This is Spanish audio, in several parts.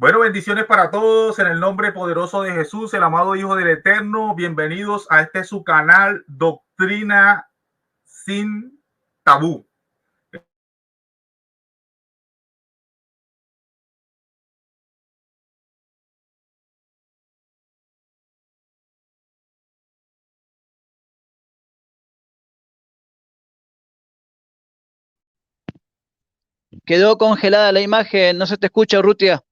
Bueno, bendiciones para todos en el nombre poderoso de Jesús, el amado Hijo del Eterno. Bienvenidos a este su canal Doctrina sin Tabú. Quedó congelada la imagen, no se te escucha, Urrutia.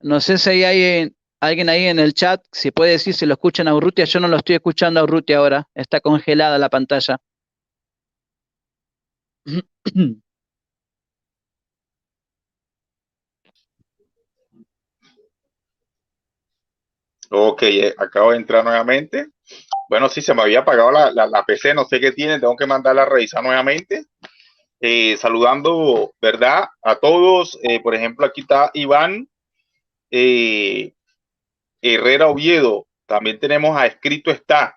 No sé si hay alguien ahí en el chat, si puede decir si lo escuchan a Urrutia. Yo no lo estoy escuchando a Urrutia ahora, está congelada la pantalla. Ok, acabo de entrar nuevamente. Bueno, sí, se me había apagado la PC, no sé qué tiene, tengo que mandarla a revisar nuevamente. Saludando, ¿verdad? A todos. Por ejemplo, aquí está Iván Herrera Oviedo. También tenemos a Escrito Está.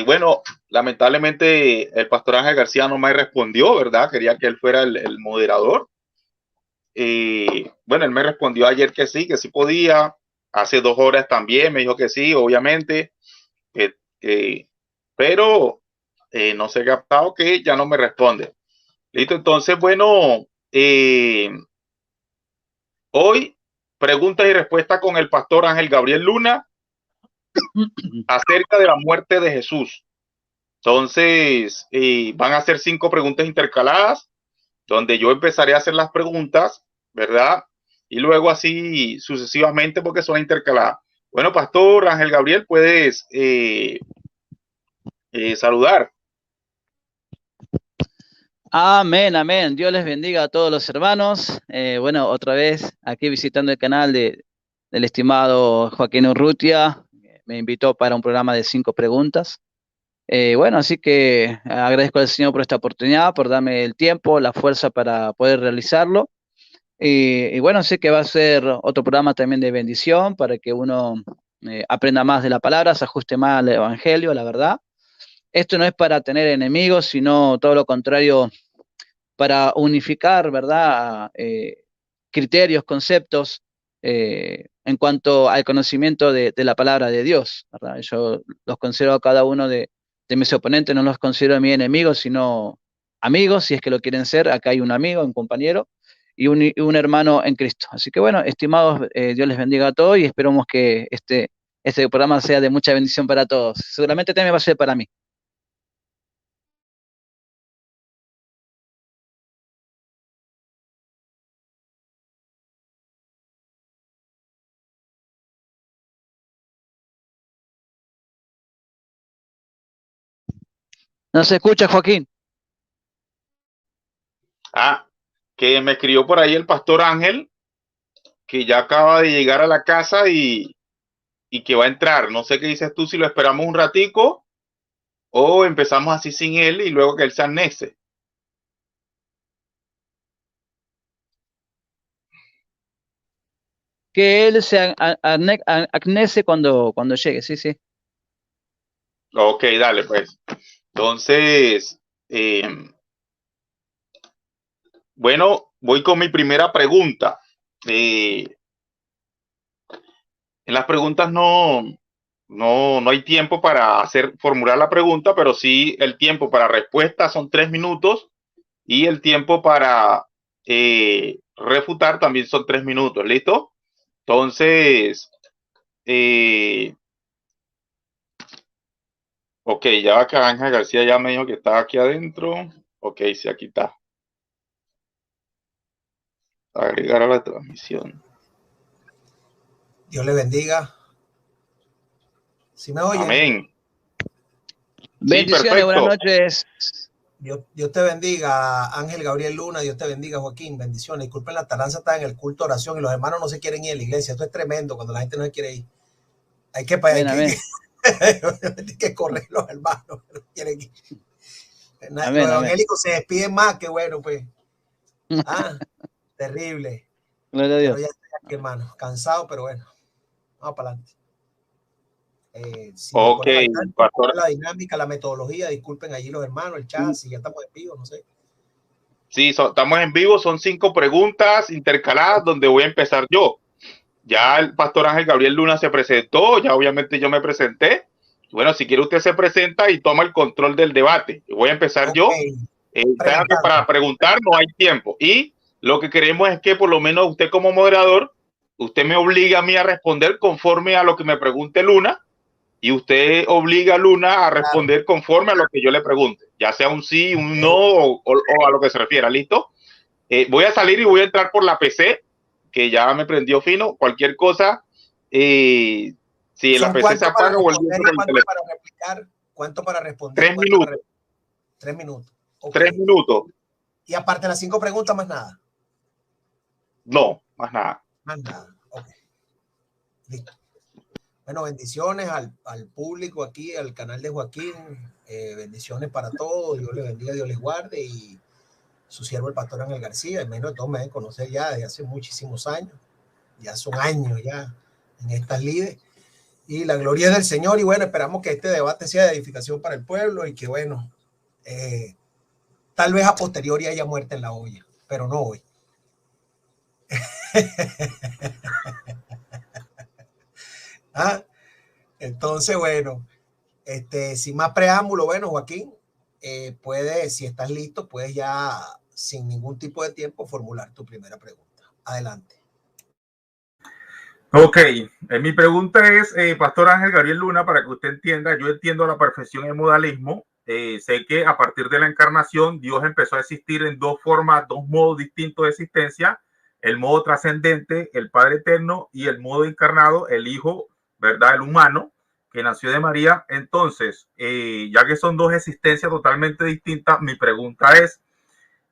Bueno, lamentablemente el pastor Ángel García no me respondió, ¿verdad? Quería que él fuera el moderador. Bueno, él me respondió ayer que sí podía. Hace 2 horas también me dijo que sí, obviamente. Que, que, pero no se ha captado que ya no me responde. Listo, entonces, bueno, hoy preguntas y respuestas con el pastor Ángel Gabriel Luna acerca de la muerte de Jesús. Entonces, van a ser 5 preguntas intercaladas, donde yo empezaré a hacer las preguntas, ¿verdad? Y luego así sucesivamente porque son intercaladas. Bueno, pastor Ángel Gabriel, puedes saludar. Amén, amén. Dios les bendiga a todos los hermanos. Bueno, otra vez aquí visitando el canal del estimado Joaquín Urrutia. Me invitó para un programa de 5 preguntas. Bueno, así que agradezco al Señor por esta oportunidad, por darme el tiempo, la fuerza para poder realizarlo. Y bueno, sé que va a ser otro programa también de bendición para que uno aprenda más de la palabra, se ajuste más al Evangelio, la verdad. Esto no es para tener enemigos, sino todo lo contrario, para unificar, ¿verdad? Criterios, conceptos en cuanto al conocimiento de la palabra de Dios, ¿verdad? Yo los considero a cada uno de mis oponentes, no los considero mis enemigos, sino amigos, si es que lo quieren ser. Acá hay un amigo, un compañero y un hermano en Cristo. Así que bueno, estimados, Dios les bendiga a todos y esperamos que este programa sea de mucha bendición para todos. Seguramente también va a ser para mí. ¿No se escucha, Joaquín? Que me escribió por ahí el pastor Ángel, que ya acaba de llegar a la casa y que va a entrar. No sé qué dices tú, si lo esperamos un ratico o empezamos así sin él y luego que él se anexe. Que él se acnece cuando llegue, sí, sí. Ok, dale, pues. Entonces, bueno, voy con mi primera pregunta. En las preguntas no hay tiempo para formular la pregunta, pero sí el tiempo para respuesta son 3 minutos y el tiempo para refutar también son 3 minutos. ¿Listo? Entonces, eh, ok, ya acá Ángel García ya me dijo que estaba aquí adentro. Ok, sí, aquí está. Agregar a la transmisión. Dios le bendiga. ¿Sí me oyen? Amén. Sí, Bendiciones, buenas perfecto. noches. Dios te bendiga, Ángel Gabriel Luna. Dios te bendiga, Joaquín. Bendiciones. Disculpen, la taranza está en el culto de oración y los hermanos no se quieren ir a la iglesia. Esto es tremendo cuando la gente no se quiere ir. Hay que, Amén, amén. hay que correr los hermanos. No quieren ir. Los Amén, amén. evangélicos se despiden más, que bueno, pues. Terrible. Gloria a Pero Dios. ya estoy aquí, hermano. Cansado, pero bueno. Vamos para adelante. Si ok, pastor. la dinámica, la metodología, disculpen allí los hermanos, el chat, si ya estamos en vivo, no sé. Sí, estamos en vivo, son 5 preguntas intercaladas donde voy a empezar yo. Ya el pastor Ángel Gabriel Luna se presentó, ya obviamente yo me presenté. Bueno, si quiere usted se presenta y toma el control del debate. Voy a empezar yo. Para preguntar no hay tiempo. Y lo que queremos es que por lo menos usted como moderador, usted me obliga a mí a responder conforme a lo que me pregunte Luna y usted obliga a Luna a responder conforme a lo que yo le pregunte, ya sea un sí, un no o a lo que se refiera. ¿Listo? Voy a salir y voy a entrar por la PC, que ya me prendió fino. Cualquier cosa, si la PC se apaga o el para replicar, ¿cuánto para responder? 3 minutos. 3 minutos. Okay. 3 minutos. Y aparte de las 5 preguntas, más nada. No, más nada. Más nada. Ok. Listo. Bueno, bendiciones al público aquí, al canal de Joaquín. Bendiciones para todos. Dios les bendiga, Dios les guarde. Y su siervo, el pastor Ángel García, al menos todos me deben conocer ya desde hace muchísimos años. Ya son años ya en estas lides. Y la gloria es del Señor. Y bueno, esperamos que este debate sea de edificación para el pueblo y que, bueno, tal vez a posteriori haya muerte en la olla, pero no hoy. Entonces, bueno, sin más preámbulo, bueno, Joaquín, puedes, si estás listo, puedes ya sin ningún tipo de tiempo formular tu primera pregunta. Adelante. Ok, mi pregunta es, Pastor Ángel Gabriel Luna, para que usted entienda, yo entiendo a la perfección el modalismo. Sé que a partir de la encarnación Dios empezó a existir en dos formas, dos modos distintos de existencia: el modo trascendente, el Padre eterno, y el modo encarnado, el Hijo, ¿verdad? El humano, que nació de María. Entonces, ya que son dos existencias totalmente distintas, mi pregunta es,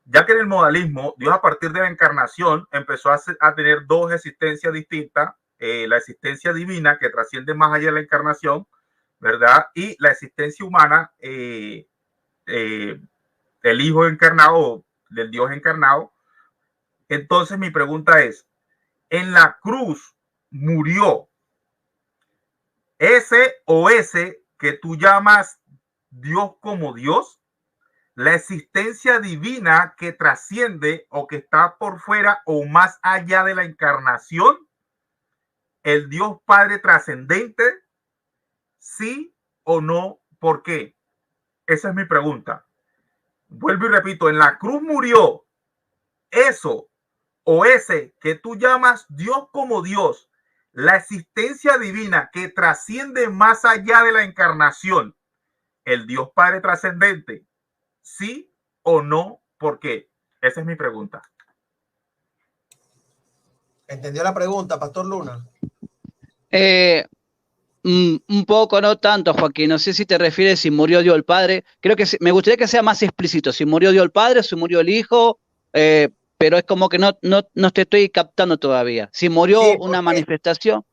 ya que en el modalismo Dios a partir de la encarnación empezó a tener dos existencias distintas, la existencia divina que trasciende más allá de la encarnación, ¿verdad? Y la existencia humana, el Hijo encarnado, del Dios encarnado. Entonces mi pregunta es, ¿en la cruz murió ese que tú llamas Dios como Dios? La existencia divina que trasciende o que está por fuera o más allá de la encarnación, el Dios Padre trascendente, ¿sí o no? ¿Por qué? Esa es mi pregunta. Vuelvo y repito, en la cruz murió eso o ese que tú llamas Dios como Dios, la existencia divina que trasciende más allá de la encarnación, el Dios Padre trascendente, ¿sí o no? ¿Por qué? Esa es mi pregunta. ¿Entendió la pregunta, Pastor Luna? Un poco, no tanto, Joaquín. No sé si te refieres si murió Dios el Padre. Creo que me gustaría que sea más explícito. Si murió Dios el Padre, si murió el Hijo, pero es como que no te estoy captando todavía. Si murió una manifestación.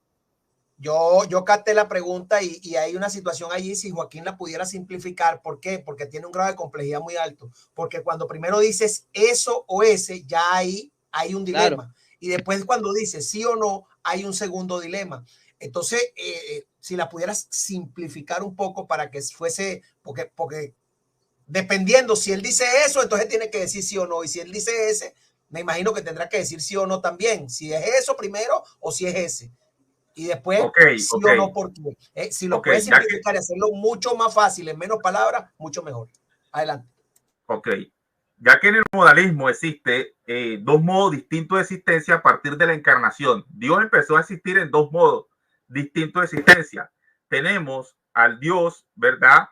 Yo capté la pregunta y hay una situación allí, si Joaquín la pudiera simplificar. ¿Por qué? Porque tiene un grado de complejidad muy alto. Porque cuando primero dices eso o ese, ya hay un dilema. Claro. Y después cuando dices sí o no, hay un segundo dilema. Entonces, si la pudieras simplificar un poco para que fuese, porque dependiendo, si él dice eso, entonces tiene que decir sí o no. Y si él dice ese, me imagino que tendrá que decir sí o no también. Si es eso primero o si es ese. Y después, sí o no, ¿por qué? Si lo puedes simplificar y hacerlo mucho más fácil, en menos palabras, mucho mejor. Adelante. Ok. Ya que en el modalismo existe dos modos distintos de existencia a partir de la encarnación. Dios empezó a existir en dos modos distintos de existencia. Tenemos al Dios, ¿verdad?,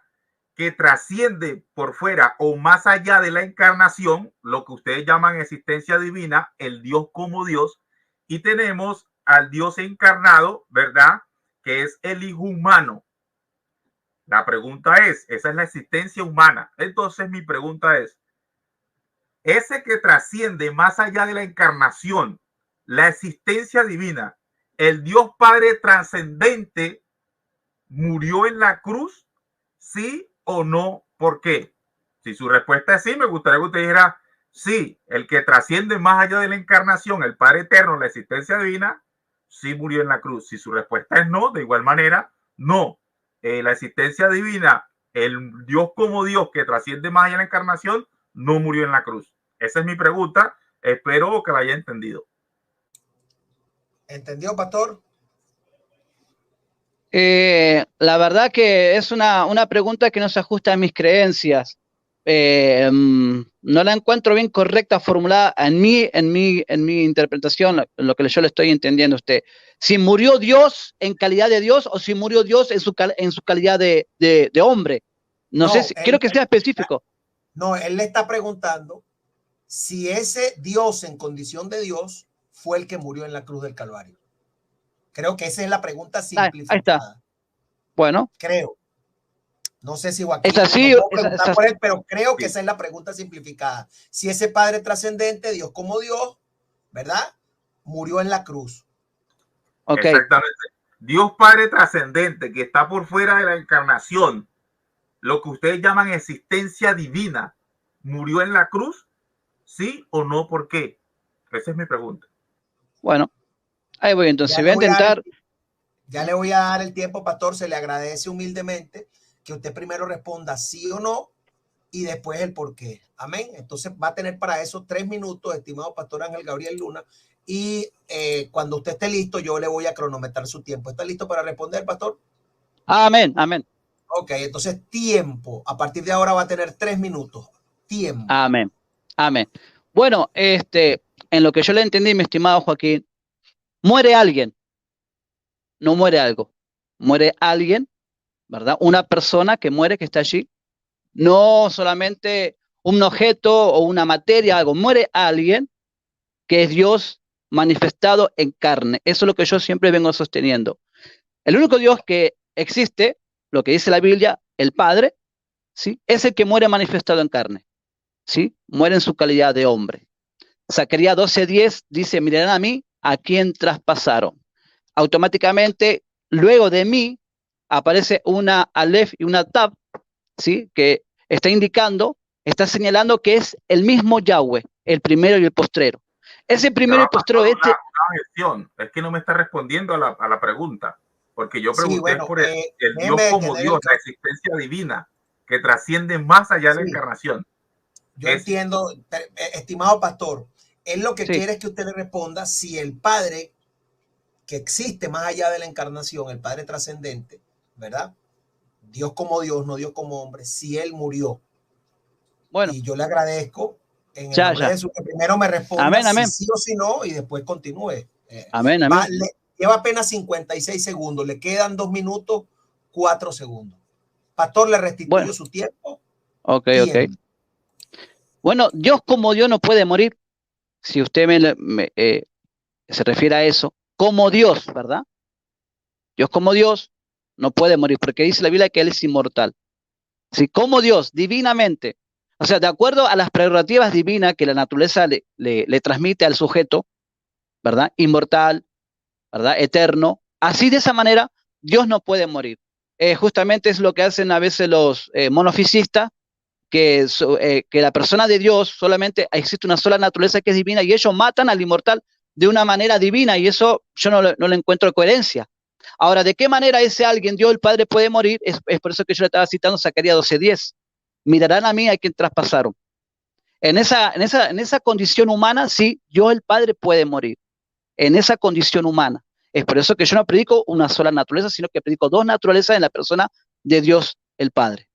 que trasciende por fuera o más allá de la encarnación, lo que ustedes llaman existencia divina, el Dios como Dios. Y tenemos al Dios encarnado, ¿verdad?, que es el Hijo humano. La pregunta es, esa es la existencia humana. Entonces mi pregunta es, ese que trasciende más allá de la encarnación, la existencia divina, el Dios Padre trascendente, ¿murió en la cruz? ¿Sí o no? ¿Por qué? Si su respuesta es sí, me gustaría que usted dijera sí, el que trasciende más allá de la encarnación, el Padre eterno, la existencia divina, sí murió en la cruz. Si su respuesta es no, de igual manera, no. la existencia divina, el Dios como Dios que trasciende más allá de la encarnación, no murió en la cruz. Esa es mi pregunta. Espero que la haya entendido. ¿Entendió, pastor? La verdad que es una pregunta que no se ajusta a mis creencias. No la encuentro bien correcta, formulada en mi interpretación, lo que yo le estoy entendiendo a usted. Si murió Dios en calidad de Dios o si murió Dios en su calidad de hombre. No sé, quiero que sea específico. No, él le está preguntando si ese Dios en condición de Dios fue el que murió en la cruz del Calvario. Creo que esa es la pregunta simplificada. Ahí está. Bueno. Creo. No sé si Joaquín, es así, no puedo preguntar por él, pero creo que esa es la pregunta simplificada. Si ese Padre trascendente, Dios como Dios, ¿verdad? Murió en la cruz. Okay. Exactamente. Dios Padre trascendente, que está por fuera de la encarnación, lo que ustedes llaman existencia divina, ¿murió en la cruz? ¿Sí o no? ¿Por qué? Esa es mi pregunta. Bueno, ahí voy entonces. Voy a intentar. Ya le voy a dar el tiempo, pastor. Se le agradece humildemente que usted primero responda sí o no y después el por qué. Amén. Entonces va a tener para eso 3 minutos, estimado pastor Ángel Gabriel Luna. Y cuando usted esté listo, yo le voy a cronometrar su tiempo. ¿Está listo para responder, pastor? Amén, amén. Ok, entonces tiempo. A partir de ahora va a tener 3 minutos. Tiempo. Amén, amén. Bueno, en lo que yo le entendí, mi estimado Joaquín, muere alguien, no muere algo. Muere alguien, ¿verdad? Una persona que muere, que está allí. No solamente un objeto o una materia, algo. Muere alguien que es Dios manifestado en carne. Eso es lo que yo siempre vengo sosteniendo. El único Dios que existe, lo que dice la Biblia, el Padre, ¿sí? Es el que muere manifestado en carne, ¿sí? Muere en su calidad de hombre. Zacarías 12:10 dice, mirarán a mí, a quien traspasaron. Automáticamente, luego de mí, aparece una Aleph y una Tab, ¿sí? Que está indicando, está señalando que es el mismo Yahweh, el primero y el postrero. Ese primero y postrero es que no me está respondiendo a la pregunta, porque yo pregunté sí, bueno, por el Dios como Dios, la existencia divina que trasciende más allá de la encarnación. Yo entiendo, estimado pastor, él lo que quiere es que usted le responda si el Padre que existe más allá de la encarnación, el Padre trascendente, ¿verdad? Dios como Dios, no Dios como hombre, si él murió. Bueno. Y yo le agradezco en el nombre de Jesús que primero me responda amén. Si sí o si no y después continúe. Amén. Lleva apenas 56 segundos, le quedan 2 minutos, 4 segundos. Pastor, le restituyo su tiempo. Ok. Bueno, Dios como Dios no puede morir. Si usted se refiere a eso, como Dios, ¿verdad? Dios como Dios no puede morir, porque dice la Biblia que Él es inmortal. ¿Sí? Como Dios, divinamente. O sea, de acuerdo a las prerrogativas divinas que la naturaleza le transmite al sujeto, ¿verdad? Inmortal, ¿verdad? Eterno. Así de esa manera, Dios no puede morir. Justamente es lo que hacen a veces los monofisistas, que la persona de Dios solamente existe una sola naturaleza que es divina y ellos matan al inmortal de una manera divina y eso yo no le encuentro coherencia. Ahora, ¿de qué manera ese alguien, Dios el Padre, puede morir? Es por eso que yo le estaba citando Zacarías 12:10. Mirarán a mí a quien traspasaron. En esa condición humana, sí, Dios el Padre puede morir. En esa condición humana. Es por eso que yo no predico una sola naturaleza, sino que predico 2 naturalezas en la persona de Dios el Padre.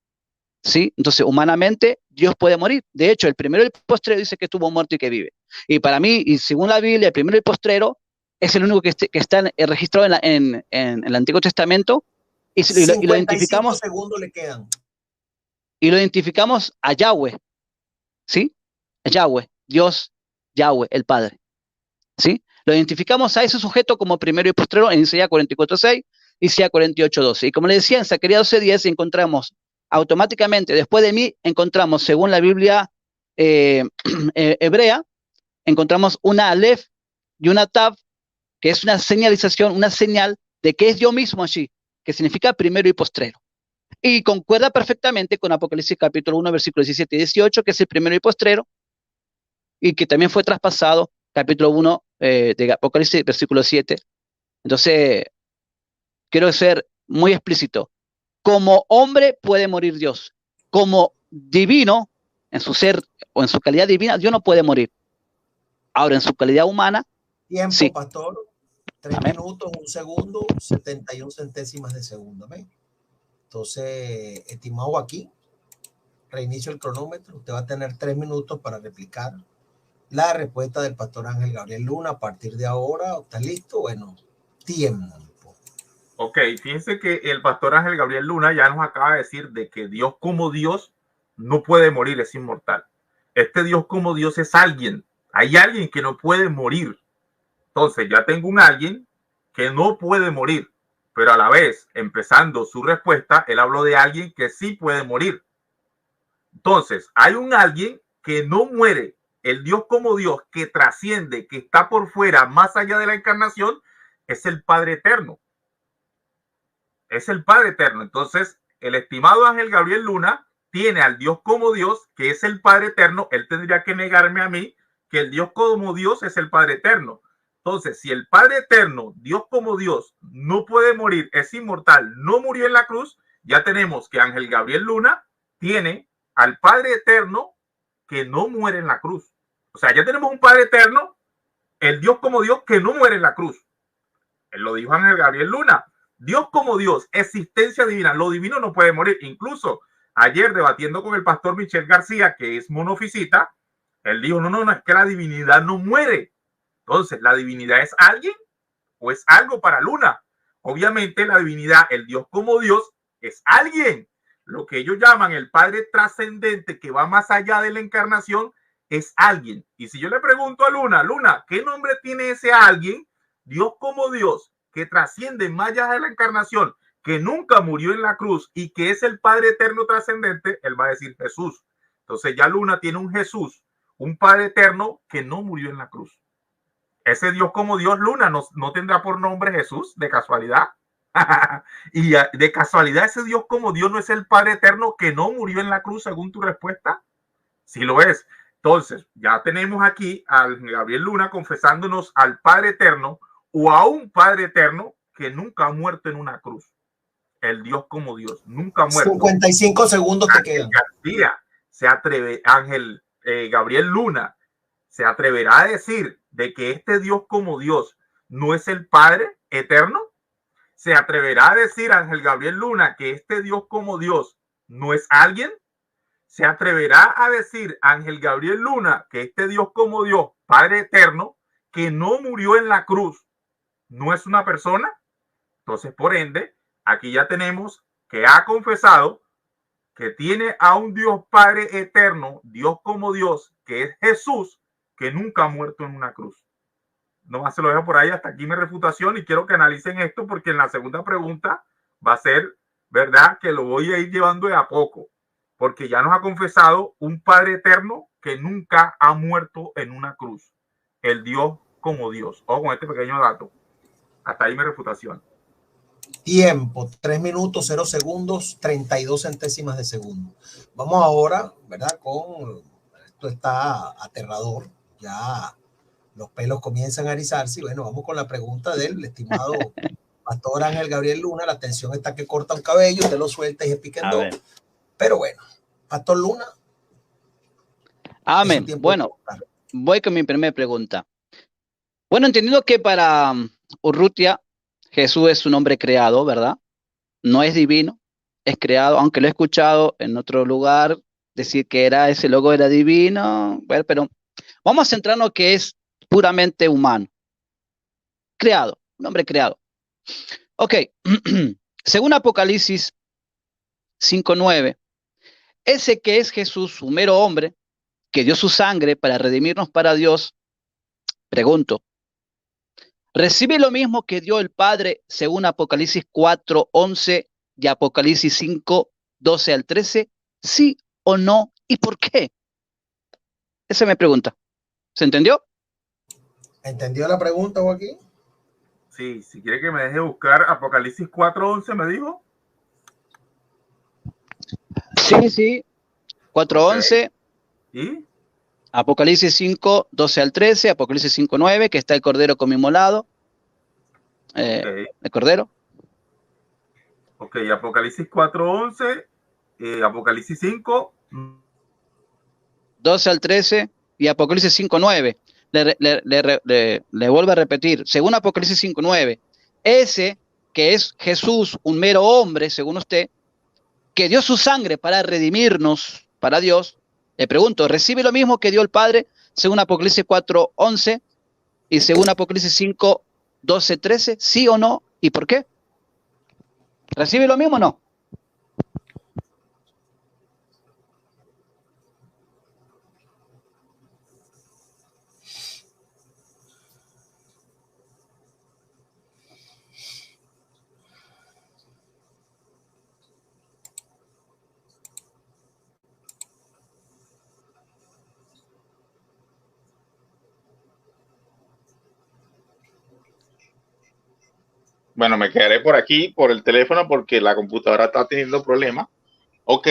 ¿Sí? Entonces, humanamente, Dios puede morir. De hecho, el primero y el postrero dice que estuvo muerto y que vive. Y para mí, y según la Biblia, el primero y el postrero es el único que está registrado en el Antiguo Testamento. Y lo identificamos. Segundos le quedan. Y lo identificamos a Yahweh. ¿Sí? A Yahweh, Dios, Yahweh, el Padre. ¿Sí? Lo identificamos a ese sujeto como primero y postrero en Isaías 44:6 y Isaías 48:12. Y como le decía, en Zacarías 12:10 encontramos automáticamente, después de mí, encontramos, según la Biblia hebrea, encontramos una Aleph y una Tav, que es una señalización, una señal de que es Dios mismo allí, que significa primero y postrero. Y concuerda perfectamente con Apocalipsis capítulo 1, versículos 17 y 18, que es el primero y postrero, y que también fue traspasado, capítulo 1 de Apocalipsis, versículo 7. Entonces, quiero ser muy explícito. como hombre puede morir Dios. Como divino, en su ser o en su calidad divina, Dios no puede morir. Ahora, en su calidad humana, Tiempo, sí. pastor. 3 Amén. minutos, 1 segundo, 71 centésimas de segundo. Amén. Entonces, estimado Joaquín, reinicio el cronómetro. Usted va a tener 3 minutos para replicar la respuesta del pastor Ángel Gabriel Luna. A partir de ahora, ¿está listo? Bueno, tiempo. Ok, fíjense que el pastor Ángel Gabriel Luna ya nos acaba de decir de que Dios como Dios no puede morir, es inmortal. Este Dios como Dios es alguien. Hay alguien que no puede morir. Entonces ya tengo un alguien que no puede morir, pero a la vez, empezando su respuesta, él habló de alguien que sí puede morir. Entonces, hay un alguien que no muere, el Dios como Dios, que trasciende, que está por fuera, más allá de la encarnación, es el Padre Eterno. Es el Padre Eterno. Entonces, el estimado Ángel Gabriel Luna tiene al Dios como Dios, que es el Padre Eterno. Él tendría que negarme a mí que el Dios como Dios es el Padre Eterno. Entonces, si el Padre Eterno, Dios como Dios, no puede morir, es inmortal, no murió en la cruz, ya tenemos que Ángel Gabriel Luna tiene al Padre Eterno que no muere en la cruz. O sea, ya tenemos un Padre Eterno, el Dios como Dios que no muere en la cruz. Él lo dijo Ángel Gabriel Luna. Dios como Dios, existencia divina, lo divino no puede morir. Incluso ayer debatiendo con el pastor Michel García, que es monofisita, él dijo, no, es que la divinidad no muere. Entonces, ¿la divinidad es alguien o es algo para Luna? Obviamente la divinidad, el Dios como Dios, es alguien. Lo que ellos llaman el Padre trascendente que va más allá de la encarnación es alguien. Y si yo le pregunto a Luna, ¿qué nombre tiene ese alguien? Dios como Dios, que trasciende más allá de la encarnación, que nunca murió en la cruz y que es el Padre eterno trascendente, él va a decir Jesús. Entonces ya Luna tiene un Jesús, un Padre eterno que no murió en la cruz. Ese Dios como Dios, Luna, no tendrá por nombre Jesús, de casualidad. Y de casualidad ese Dios como Dios no es el Padre eterno que no murió en la cruz, según tu respuesta. Sí lo es. Entonces, ya tenemos aquí a Gabriel Luna confesándonos al Padre eterno o a un Padre eterno que nunca ha muerto en una cruz. El Dios como Dios, nunca ha muerto. 55 segundos te quedan. García se atreve, Ángel Gabriel Luna, se atreverá a decir de que este Dios como Dios no es el Padre eterno. Se atreverá a decir Ángel Gabriel Luna que este Dios como Dios no es alguien. Se atreverá a decir Ángel Gabriel Luna que este Dios como Dios, Padre eterno, que no murió en la cruz, no es una persona. Entonces, por ende, aquí ya tenemos que ha confesado que tiene a un Dios Padre eterno, Dios como Dios, que es Jesús, que nunca ha muerto en una cruz. Nomás se lo dejo por ahí, hasta aquí mi refutación, y quiero que analicen esto porque en la segunda pregunta va a ser, ¿verdad? Que lo voy a ir llevando de a poco, porque ya nos ha confesado un Padre eterno que nunca ha muerto en una cruz, el Dios como Dios. Ojo con este pequeño dato. Hasta ahí mi refutación. Tiempo, 3 minutos, 0 segundos, 32 centésimas de segundo. Vamos ahora, ¿verdad? Esto está aterrador, ya los pelos comienzan a erizarse y bueno, vamos con la pregunta del estimado pastor Ángel Gabriel Luna. La atención está que corta un cabello, usted lo suelta y se pica en dos. Pero bueno, pastor Luna. Amén. Bueno, voy con mi primera pregunta. Bueno, entendiendo que para Urrutia Jesús es un hombre creado, ¿verdad? No es divino, es creado, aunque lo he escuchado en otro lugar decir que ese logo era divino, bueno, pero vamos a centrarnos que es puramente humano. Creado, un hombre creado. Ok, según Apocalipsis 5:9, ese que es Jesús, un mero hombre, que dio su sangre para redimirnos para Dios, pregunto, ¿recibe lo mismo que dio el Padre según Apocalipsis 4:11 y Apocalipsis 5:12 al 13? ¿Sí o no? ¿Y por qué? Esa me pregunta. ¿Se entendió? ¿Entendió la pregunta, Joaquín? Sí, si quiere que me deje buscar Apocalipsis 4:11, ¿me dijo? Sí. 4:11. ¿Y? Apocalipsis 5:12 al 13, Apocalipsis 5:9, que está el Cordero como inmolado. El Cordero. Ok, Apocalipsis 4:11, Apocalipsis 5. 12 al 13 y Apocalipsis 5:9. Le vuelvo a repetir, según Apocalipsis 5:9, ese que es Jesús, un mero hombre, según usted, que dio su sangre para redimirnos para Dios, le pregunto, ¿recibe lo mismo que dio el Padre según Apocalipsis 4:11 y según Apocalipsis 5:12, 13? ¿Sí o no? ¿Y por qué? ¿Recibe lo mismo o no? Bueno, me quedaré por aquí, por el teléfono, porque la computadora está teniendo problemas. Ok,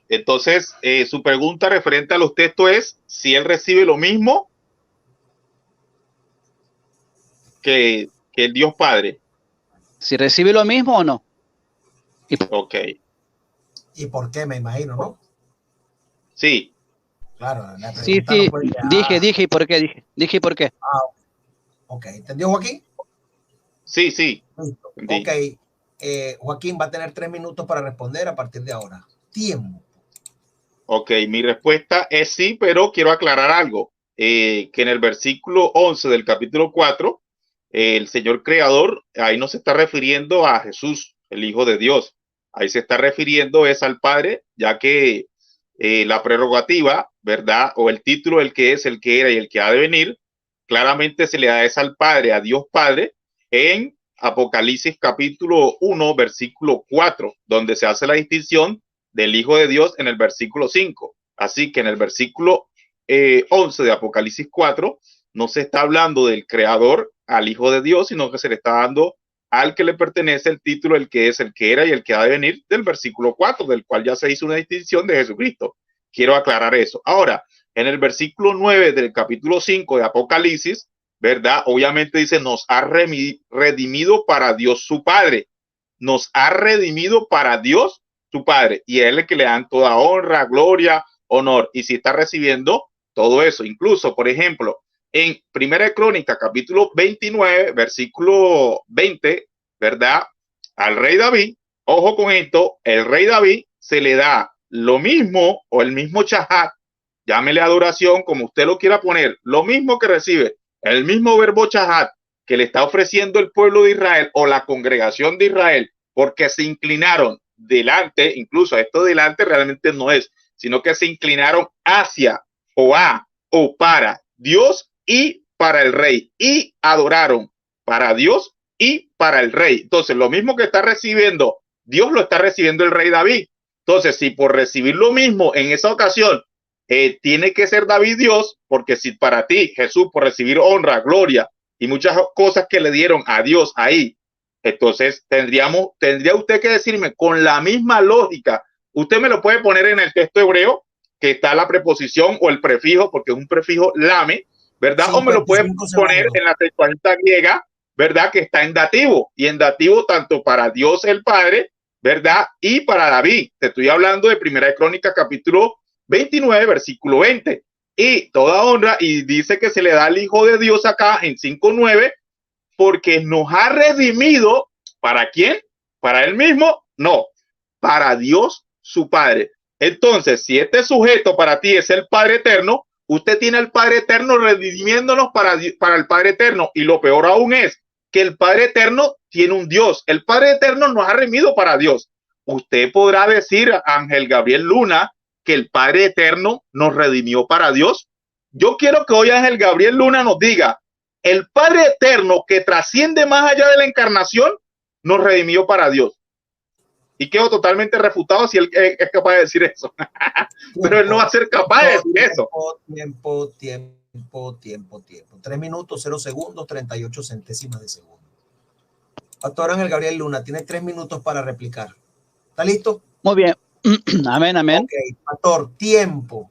entonces su pregunta referente a los textos es si él recibe lo mismo que el Dios Padre. ¿Si recibe lo mismo o no? Ok. ¿Y por qué? Me imagino, ¿no? Sí. Claro, la Sí, pregunta sí, no puede dije, ¿y por qué? Dije, ¿y por qué? Ok, ¿entendió, Joaquín? Sí, sí. Listo. Ok, Joaquín va a tener 3 minutos para responder a partir de ahora. Tiempo. Ok, mi respuesta es sí, pero quiero aclarar algo. Que en el versículo 11 del capítulo 4, el Señor Creador, ahí no se está refiriendo a Jesús, el Hijo de Dios. Ahí se está refiriendo es al Padre, ya que la prerrogativa, ¿verdad? O el título, el que es, el que era y el que ha de venir, claramente se le da es al Padre, a Dios Padre, en Apocalipsis capítulo 1, versículo 4, donde se hace la distinción del Hijo de Dios en el versículo 5. Así que en el versículo 11 de Apocalipsis 4 no se está hablando del creador al Hijo de Dios, sino que se le está dando al que le pertenece el título, el que es, el que era y el que ha de venir del versículo 4, del cual ya se hizo una distinción de Jesucristo. Quiero aclarar eso. Ahora, en el versículo 9 del capítulo 5 de Apocalipsis, ¿verdad? Obviamente dice, nos ha redimido para Dios su Padre. Nos ha redimido para Dios su Padre. Y a él es el que le dan toda honra, gloria, honor. Y si está recibiendo todo eso, incluso, por ejemplo, en Primera de Crónica, capítulo 29, versículo 20, ¿verdad? Al rey David, ojo con esto, el rey David se le da lo mismo o el mismo chahat, llámele adoración, como usted lo quiera poner, lo mismo que recibe, el mismo verbo chahat que le está ofreciendo el pueblo de Israel o la congregación de Israel, porque se inclinaron delante, incluso esto delante realmente no es, sino que se inclinaron hacia o a o para Dios y para el rey, y adoraron para Dios y para el rey. Entonces, lo mismo que está recibiendo Dios, lo está recibiendo el rey David. Entonces, si por recibir lo mismo en esa ocasión tiene que ser David Dios, porque si para ti Jesús por recibir honra, gloria y muchas cosas que le dieron a Dios ahí, entonces tendría usted que decirme con la misma lógica, usted me lo puede poner en el texto hebreo, que está la preposición o el prefijo, porque es un prefijo lame, ¿verdad? O me lo puede poner en la Septuaginta griega, ¿verdad? Que está en dativo, y en dativo tanto para Dios el Padre, ¿verdad? Y para David. Te estoy hablando de Primera de Crónicas, capítulo 29, versículo 20. Y toda honra, y dice que se le da al Hijo de Dios acá en 5:9, porque nos ha redimido. ¿Para quién? ¿Para él mismo? No, para Dios su Padre. Entonces, si este sujeto para ti es el Padre Eterno, usted tiene al Padre Eterno redimiéndonos para el Padre Eterno. Y lo peor aún es que el Padre Eterno tiene un Dios. El Padre Eterno nos ha redimido para Dios. Usted podrá decir, Ángel Gabriel Luna, que el Padre Eterno nos redimió para Dios. Yo quiero que hoy Ángel Gabriel Luna nos diga, el Padre Eterno que trasciende más allá de la encarnación nos redimió para Dios. Y quedo totalmente refutado si él es capaz de decir eso. Pero él no va a ser capaz de decir eso. Tiempo. 3 minutos, 0 segundos, 38 centésimas de segundo. Pastor Ángel Gabriel Luna, tiene 3 minutos para replicar. ¿Está listo? Muy bien. Amén, amén. Ok, pastor, tiempo.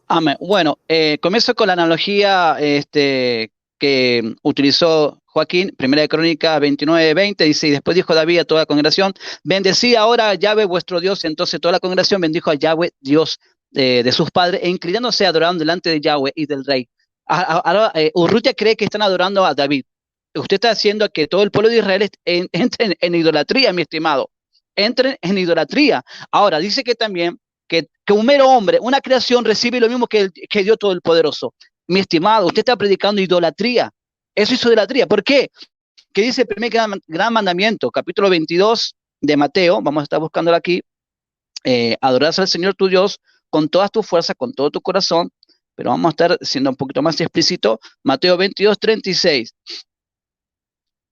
Amén. Bueno, comienzo con la analogía que utilizó Joaquín, Primera de Crónica 29:20, dice, y después dijo David a toda la congregación, bendecí ahora a Yahweh vuestro Dios. Entonces toda la congregación bendijo a Yahweh, Dios de sus padres, e inclinándose adoraron delante de Yahweh y del rey. Ahora, Urrutia cree que están adorando a David. Usted está haciendo que todo el pueblo de Israel entre en idolatría, mi estimado. Entren en idolatría. Ahora, dice que también que un mero hombre, una creación, recibe lo mismo que Dios Todopoderoso. Mi estimado, usted está predicando idolatría. Eso es idolatría. ¿Por qué? Que dice el primer gran mandamiento, capítulo 22 de Mateo, vamos a estar buscándolo aquí, adorarás al Señor tu Dios con todas tus fuerzas, con todo tu corazón, pero vamos a estar siendo un poquito más explícito. Mateo 22:36.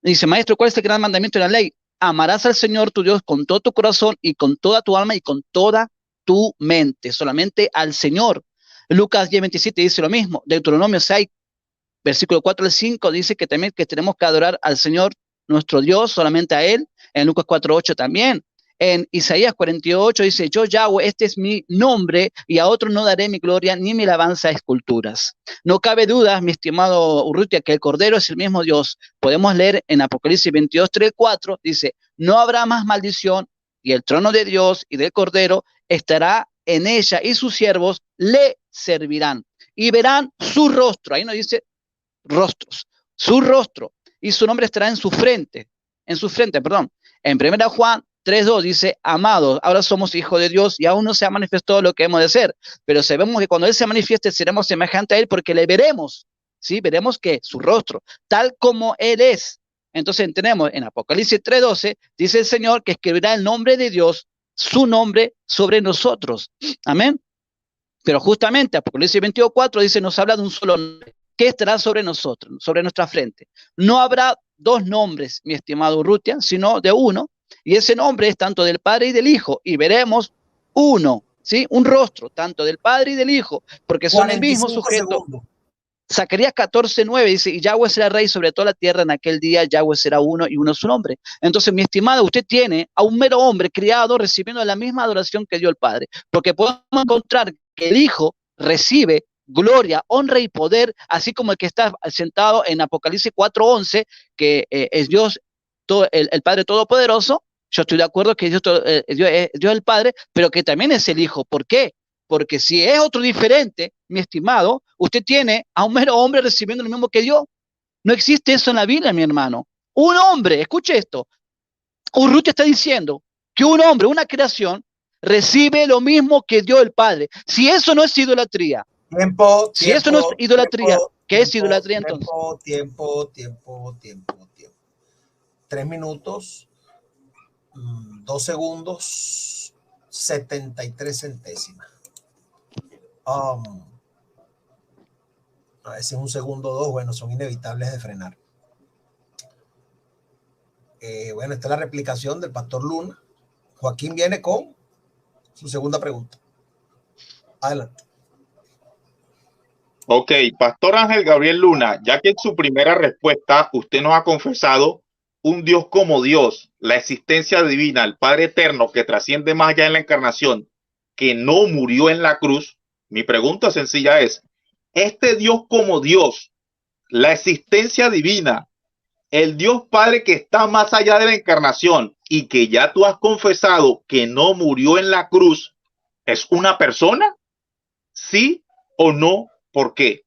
Dice, maestro, ¿cuál es el gran mandamiento de la ley? Amarás al Señor tu Dios con todo tu corazón y con toda tu alma y con toda tu mente, solamente al Señor. Lucas 10:27 dice lo mismo. Deuteronomio 6, versículo 4 al 5 dice que también que tenemos que adorar al Señor nuestro Dios, solamente a Él. En Lucas 4:8 también. En Isaías 48 dice, yo Yahweh, este es mi nombre, y a otro no daré mi gloria ni mi alabanza a esculturas. No cabe duda, mi estimado Urrutia, que el Cordero es el mismo Dios. Podemos leer en Apocalipsis 22:3-4, dice, no habrá más maldición, y el trono de Dios y del Cordero estará en ella, y sus siervos le servirán, y verán su rostro. Ahí no dice rostros, su rostro, y su nombre estará en su frente, perdón. En 1 Juan 3:2 dice, amados, ahora somos hijos de Dios y aún no se ha manifestado lo que hemos de ser, pero sabemos que cuando Él se manifieste seremos semejantes a Él porque le veremos, ¿sí? Veremos que su rostro, tal como Él es. Entonces tenemos en Apocalipsis 3:12, dice el Señor que escribirá el nombre de Dios, su nombre sobre nosotros. Amén. Pero justamente Apocalipsis 22:4 dice, nos habla de un solo nombre, que estará sobre nosotros, sobre nuestra frente. No habrá dos nombres, mi estimado Urrutia, sino de uno, y ese nombre es tanto del Padre y del Hijo, y veremos uno, ¿sí? Un rostro, tanto del Padre y del Hijo, porque son el mismo sujeto. Zacarías 14:9 dice, y Yahweh será rey sobre toda la tierra, en aquel día Yahweh será uno y uno su nombre. Entonces, mi estimado, usted tiene a un mero hombre criado recibiendo la misma adoración que dio el Padre, porque podemos encontrar que el Hijo recibe gloria, honra y poder, así como el que está sentado en Apocalipsis 4:11, que es Dios, el Padre Todopoderoso. Yo estoy de acuerdo que Dios es el Padre, pero que también es el Hijo. ¿Por qué? Porque si es otro diferente, mi estimado, usted tiene a un mero hombre recibiendo lo mismo que Dios. No existe eso en la Biblia, mi hermano. Un hombre, escuche esto, Urrutia está diciendo que un hombre, una creación, recibe lo mismo que Dios el Padre. Si eso no es idolatría, si eso no es idolatría, ¿qué es idolatría entonces? Tiempo. 3 minutos, 2 segundos, 73 centésimas. A veces un segundo o dos, bueno, son inevitables de frenar. Bueno, esta es la replicación del Pastor Luna. Joaquín viene con su segunda pregunta. Adelante. Ok, Pastor Ángel Gabriel Luna, ya que en su primera respuesta usted nos ha confesado un Dios como Dios, la existencia divina, el Padre eterno que trasciende más allá en la encarnación, que no murió en la cruz, mi pregunta sencilla es, este Dios como Dios, la existencia divina, el Dios Padre que está más allá de la encarnación y que ya tú has confesado que no murió en la cruz, ¿es una persona? ¿Sí o no? ¿Por qué?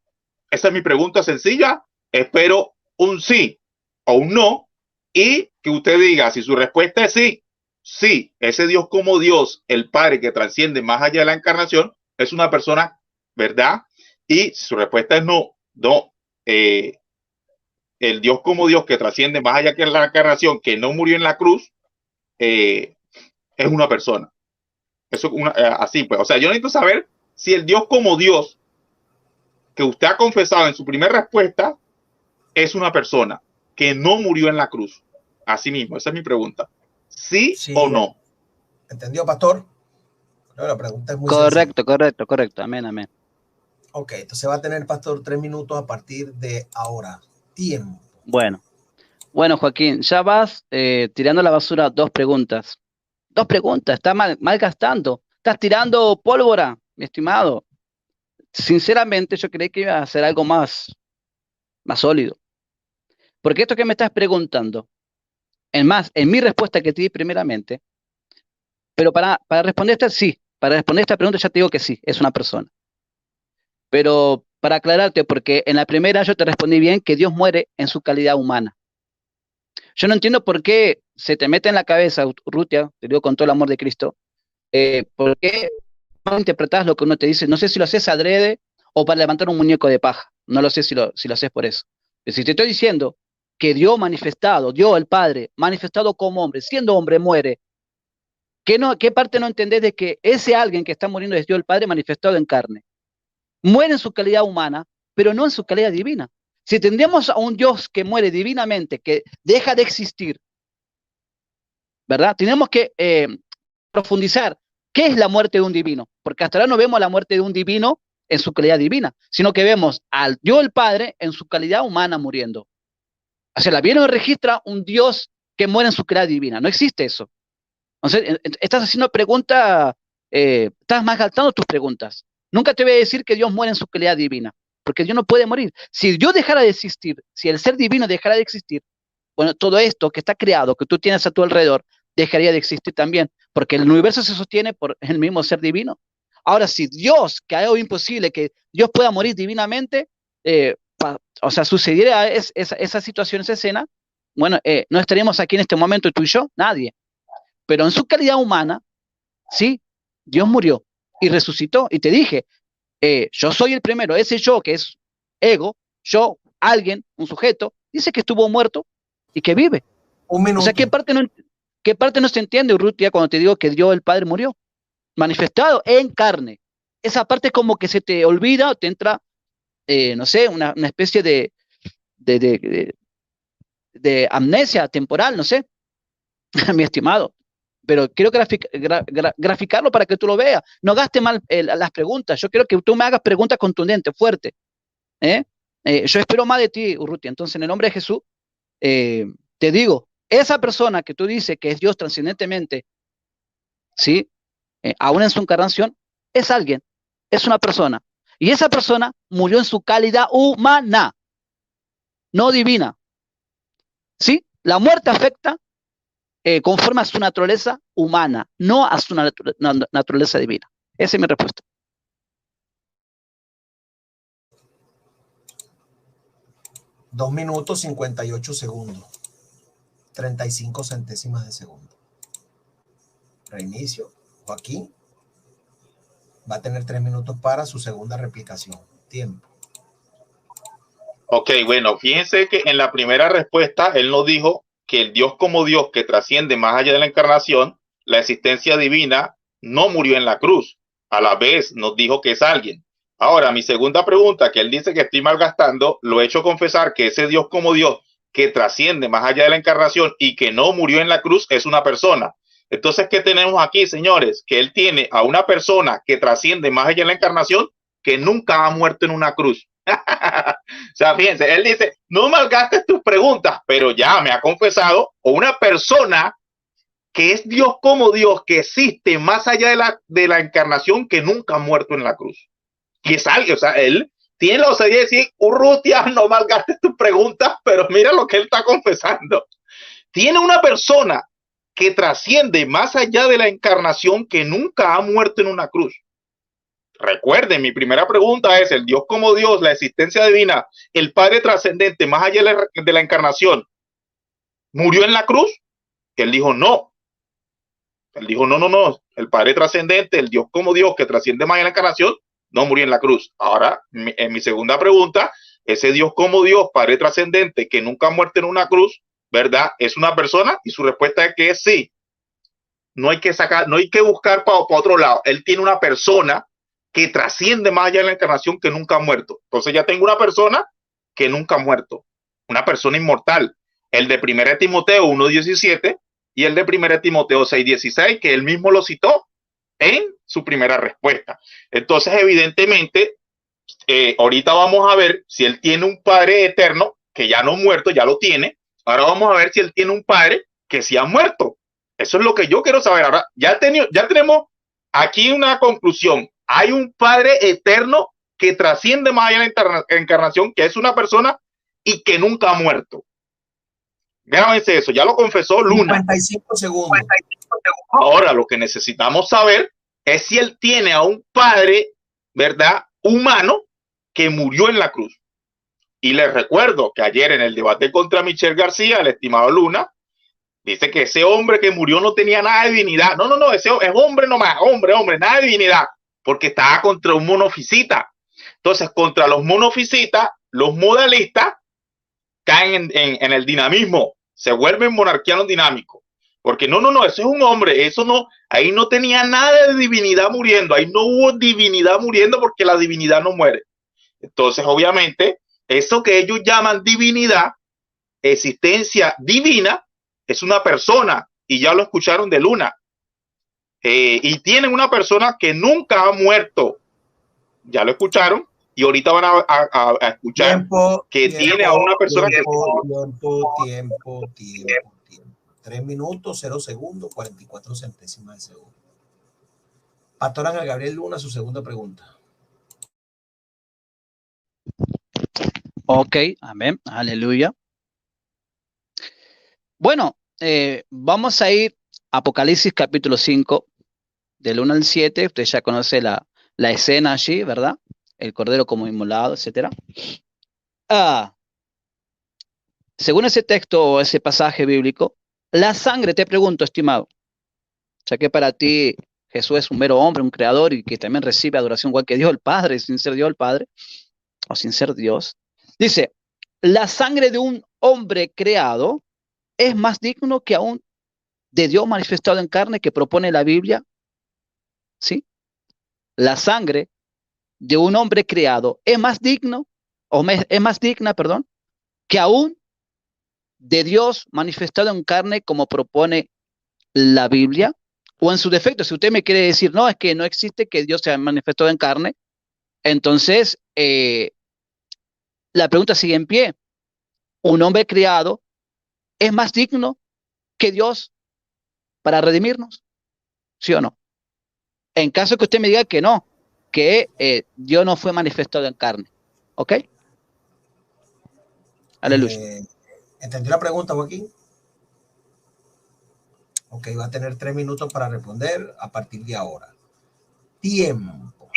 Esa es mi pregunta sencilla. Espero un sí o un no y que usted diga si su respuesta es sí. Sí, ese Dios como Dios, el Padre que trasciende más allá de la encarnación, es una persona, ¿verdad? Y si su respuesta es no, no. El Dios como Dios que trasciende más allá que la encarnación, que no murió en la cruz, es una persona. Eso así pues. O sea, yo necesito saber si el Dios como Dios que usted ha confesado en su primera respuesta es una persona que no murió en la cruz. Así mismo, esa es mi pregunta. ¿Sí o no? ¿Entendió, pastor? No, la pregunta es muy correcto, sencilla. Correcto. Amén. Ok, entonces va a tener, pastor, 3 minutos a partir de ahora. Tiempo. Bueno, Joaquín, ya vas tirando a la basura 2 preguntas. 2 preguntas, estás mal gastando. Estás tirando pólvora, mi estimado. Sinceramente, yo creí que iba a hacer algo más sólido. Porque esto que me estás preguntando, en mi respuesta que te di primeramente, pero para responder para responder esta pregunta ya te digo que sí, es una persona. Pero para aclararte, porque en la primera yo te respondí bien que Dios muere en su calidad humana. Yo no entiendo por qué se te mete en la cabeza, Rutia, te digo con todo el amor de Cristo, por qué no interpretas lo que uno te dice. No sé si lo haces adrede o para levantar un muñeco de paja. No lo sé si lo haces por eso. Pero si te estoy diciendo que Dios manifestado, Dios el Padre, manifestado como hombre, siendo hombre, muere, ¿qué parte no entendés de que ese alguien que está muriendo es Dios el Padre manifestado en carne? Muere en su calidad humana, pero no en su calidad divina. Si tendríamos a un Dios que muere divinamente, que deja de existir, ¿verdad? Tenemos que profundizar qué es la muerte de un divino, porque hasta ahora no vemos la muerte de un divino en su calidad divina, sino que vemos al Dios el Padre en su calidad humana muriendo. O sea, la Biblia no registra un Dios que muere en su calidad divina, no existe eso. Entonces, estás haciendo preguntas, estás malgastando tus preguntas. Nunca te voy a decir que Dios muere en su calidad divina, porque Dios no puede morir. Si Dios dejara de existir, si el ser divino dejara de existir, bueno, todo esto que está creado, que tú tienes a tu alrededor, dejaría de existir también, porque el universo se sostiene por el mismo ser divino. Ahora, si Dios, que hay algo imposible, que Dios pueda morir divinamente, o sea, sucediera esa situación, esa escena, bueno, no estaríamos aquí en este momento tú y yo, nadie. Pero en su calidad humana, sí, Dios murió y resucitó. Y te dije, yo soy el primero, ese yo que es ego, yo, alguien, un sujeto, dice que estuvo muerto y que vive. Un minuto. O sea, ¿qué parte no se entiende, Urrutia, cuando te digo que Dios el Padre murió? Manifestado en carne. Esa parte como que se te olvida o te entra, no sé, una especie de amnesia temporal, no sé, mi estimado. Pero quiero graficarlo para que tú lo veas. No gaste mal las preguntas. Yo quiero que tú me hagas preguntas contundentes, fuertes. Yo espero más de ti, Urrutia. Entonces, en el nombre de Jesús, te digo, esa persona que tú dices que es Dios trascendentemente, ¿sí? Aún en su encarnación, es alguien, es una persona. Y esa persona murió en su calidad humana, no divina. ¿Sí? La muerte afecta conforme a su naturaleza humana, no a su naturaleza divina. Esa es mi respuesta. Dos minutos 58 segundos. 35 centésimas de segundo. Reinicio. Joaquín va a tener 3 minutos para su segunda replicación. Tiempo. Ok, bueno, fíjense que en la primera respuesta él nos dijo que el Dios como Dios que trasciende más allá de la encarnación, la existencia divina, no murió en la cruz. A la vez nos dijo que es alguien. Ahora, mi segunda pregunta, que él dice que estoy malgastando, lo he hecho confesar que ese Dios como Dios que trasciende más allá de la encarnación y que no murió en la cruz es una persona. Entonces, ¿qué tenemos aquí, señores? Que él tiene a una persona que trasciende más allá de la encarnación que nunca ha muerto en una cruz. O sea, fíjense, él dice, no malgastes tus preguntas, pero ya me ha confesado una persona que es Dios como Dios, que existe más allá de la encarnación, que nunca ha muerto en la cruz. Y es alguien, o sea, él tiene la osadía de decir, Urrutia, no malgastes tus preguntas, pero mira lo que él está confesando. Tiene una persona que trasciende más allá de la encarnación, que nunca ha muerto en una cruz. Recuerden, mi primera pregunta es, el Dios como Dios, la existencia divina, el Padre trascendente, más allá de la encarnación, ¿murió en la cruz? Él dijo no. Él dijo no. El Padre trascendente, el Dios como Dios, que trasciende más allá de la encarnación, no murió en la cruz. Ahora, en mi segunda pregunta, ese Dios como Dios, Padre trascendente, que nunca ha muerto en una cruz, ¿verdad? ¿Es una persona? Y su respuesta es que sí. No hay que buscar para otro lado. Él tiene una persona que trasciende más allá de la encarnación, que nunca ha muerto. Entonces ya tengo una persona que nunca ha muerto, una persona inmortal. El de 1 Timoteo 1:17 y el de 1 Timoteo 6:16, que él mismo lo citó en su primera respuesta. Entonces, evidentemente, ahorita vamos a ver si él tiene un Padre eterno, que ya no ha muerto, ya lo tiene. Ahora vamos a ver si él tiene un Padre que sí ha muerto. Eso es lo que yo quiero saber. Ahora, ya tenemos aquí una conclusión. Hay un Padre eterno que trasciende más allá de la encarnación, que es una persona y que nunca ha muerto. Grábense eso, ya lo confesó Luna. 55 segundos. Ahora lo que necesitamos saber es si él tiene a un padre, ¿verdad?, humano que murió en la cruz. Y les recuerdo que ayer en el debate contra Michelle García, el estimado Luna, dice que ese hombre que murió no tenía nada de divinidad. No, ese es hombre nomás, hombre, nada de divinidad, porque estaba contra un monofisita. Entonces, contra los monofisitas, los modalistas caen en el dinamismo, se vuelven monarquianos dinámicos. Porque no, ese es un hombre, eso no, ahí no tenía nada de divinidad muriendo, ahí no hubo divinidad muriendo porque la divinidad no muere. Entonces, obviamente, eso que ellos llaman divinidad, existencia divina, es una persona, y ya lo escucharon de Luna, y tienen una persona que nunca ha muerto, ya lo escucharon, y ahorita van a escuchar que tiene a una persona tiempo. 3 minutos, 0 segundos, 44 centésimas de segundo. Pastor Ángel Gabriel Luna, su segunda pregunta. Ok, amén, aleluya. Bueno, vamos a ir a Apocalipsis capítulo 5, del 1 al 7. Usted ya conoce la escena allí, ¿verdad? El cordero como inmolado, etcétera. Según ese texto o ese pasaje bíblico, la sangre, te pregunto, estimado, ya que para ti Jesús es un mero hombre, un creador y que también recibe adoración igual que Dios el Padre, sin ser Dios el Padre, o sin ser Dios, dice, la sangre de un hombre creado es más digno que aún de Dios manifestado en carne que propone la Biblia, ¿sí? La sangre de un hombre creado es más digno, es más digna, perdón, que aún de Dios manifestado en carne como propone la Biblia, o en su defecto, si usted me quiere decir, no, es que no existe que Dios se ha manifestado en carne, entonces la pregunta sigue en pie. ¿Un hombre creado es más digno que Dios para redimirnos? ¿Sí o no? En caso que usted me diga que no, que Dios no fue manifestado en carne. ¿Ok? Aleluya. ¿Entendió la pregunta, Joaquín? Ok, va a tener 3 minutos para responder a partir de ahora. Tiempo.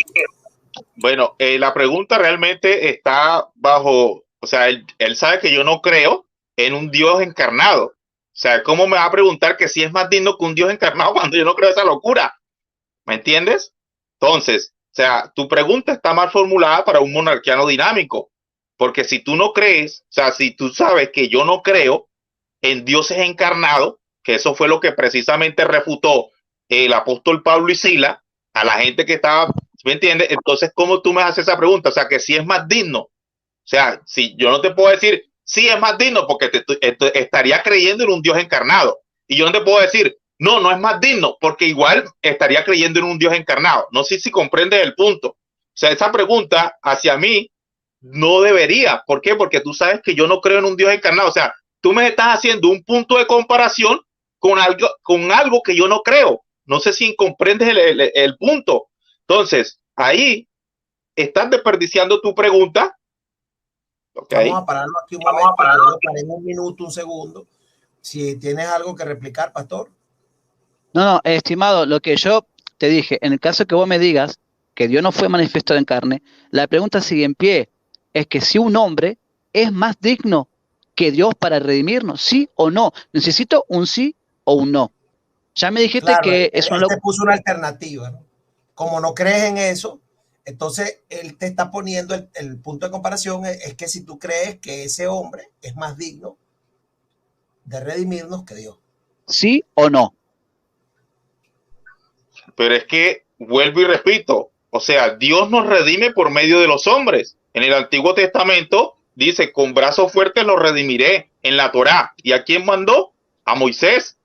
Bueno, la pregunta realmente está bajo, o sea, él sabe que yo no creo en un Dios encarnado. O sea, ¿cómo me va a preguntar que si es más digno que un Dios encarnado cuando yo no creo esa locura? ¿Me entiendes? Entonces, o sea, tu pregunta está mal formulada para un monarquiano dinámico, porque si tú no crees, o sea, si tú sabes que yo no creo en dioses encarnados, que eso fue lo que precisamente refutó el apóstol Pablo y Sila a la gente que estaba, ¿me entiendes? Entonces, ¿cómo tú me haces esa pregunta? O sea, que si es más digno. O sea, si yo no te puedo decir sí es más digno porque estaría creyendo en un Dios encarnado. Y yo no te puedo decir no es más digno porque igual estaría creyendo en un Dios encarnado. No sé si comprendes el punto. O sea, esa pregunta hacia mí no debería. ¿Por qué? Porque tú sabes que yo no creo en un Dios encarnado. O sea, tú me estás haciendo un punto de comparación con algo que yo no creo. No sé si comprendes el punto. Entonces, ahí estás desperdiciando tu pregunta. Okay. Vamos a pararlo aquí un momento. Vamos a parar en 1 minuto, 1 segundo. Si tienes algo que replicar, pastor. No, estimado, lo que yo te dije, en el caso que vos me digas que Dios no fue manifestado en carne, la pregunta sigue en pie. Es que si un hombre es más digno que Dios para redimirnos, ¿sí o no? Necesito un sí o un no. Ya me dijiste claro, que eso él te puso una alternativa, ¿no? Como no crees en eso, entonces él te está poniendo el punto de comparación es que si tú crees que ese hombre es más digno de redimirnos que Dios. ¿Sí o no? Pero es que vuelvo y repito, o sea, Dios nos redime por medio de los hombres. En el Antiguo Testamento dice, con brazos fuertes los redimiré en la Torá. ¿Y a quién mandó? A Moisés.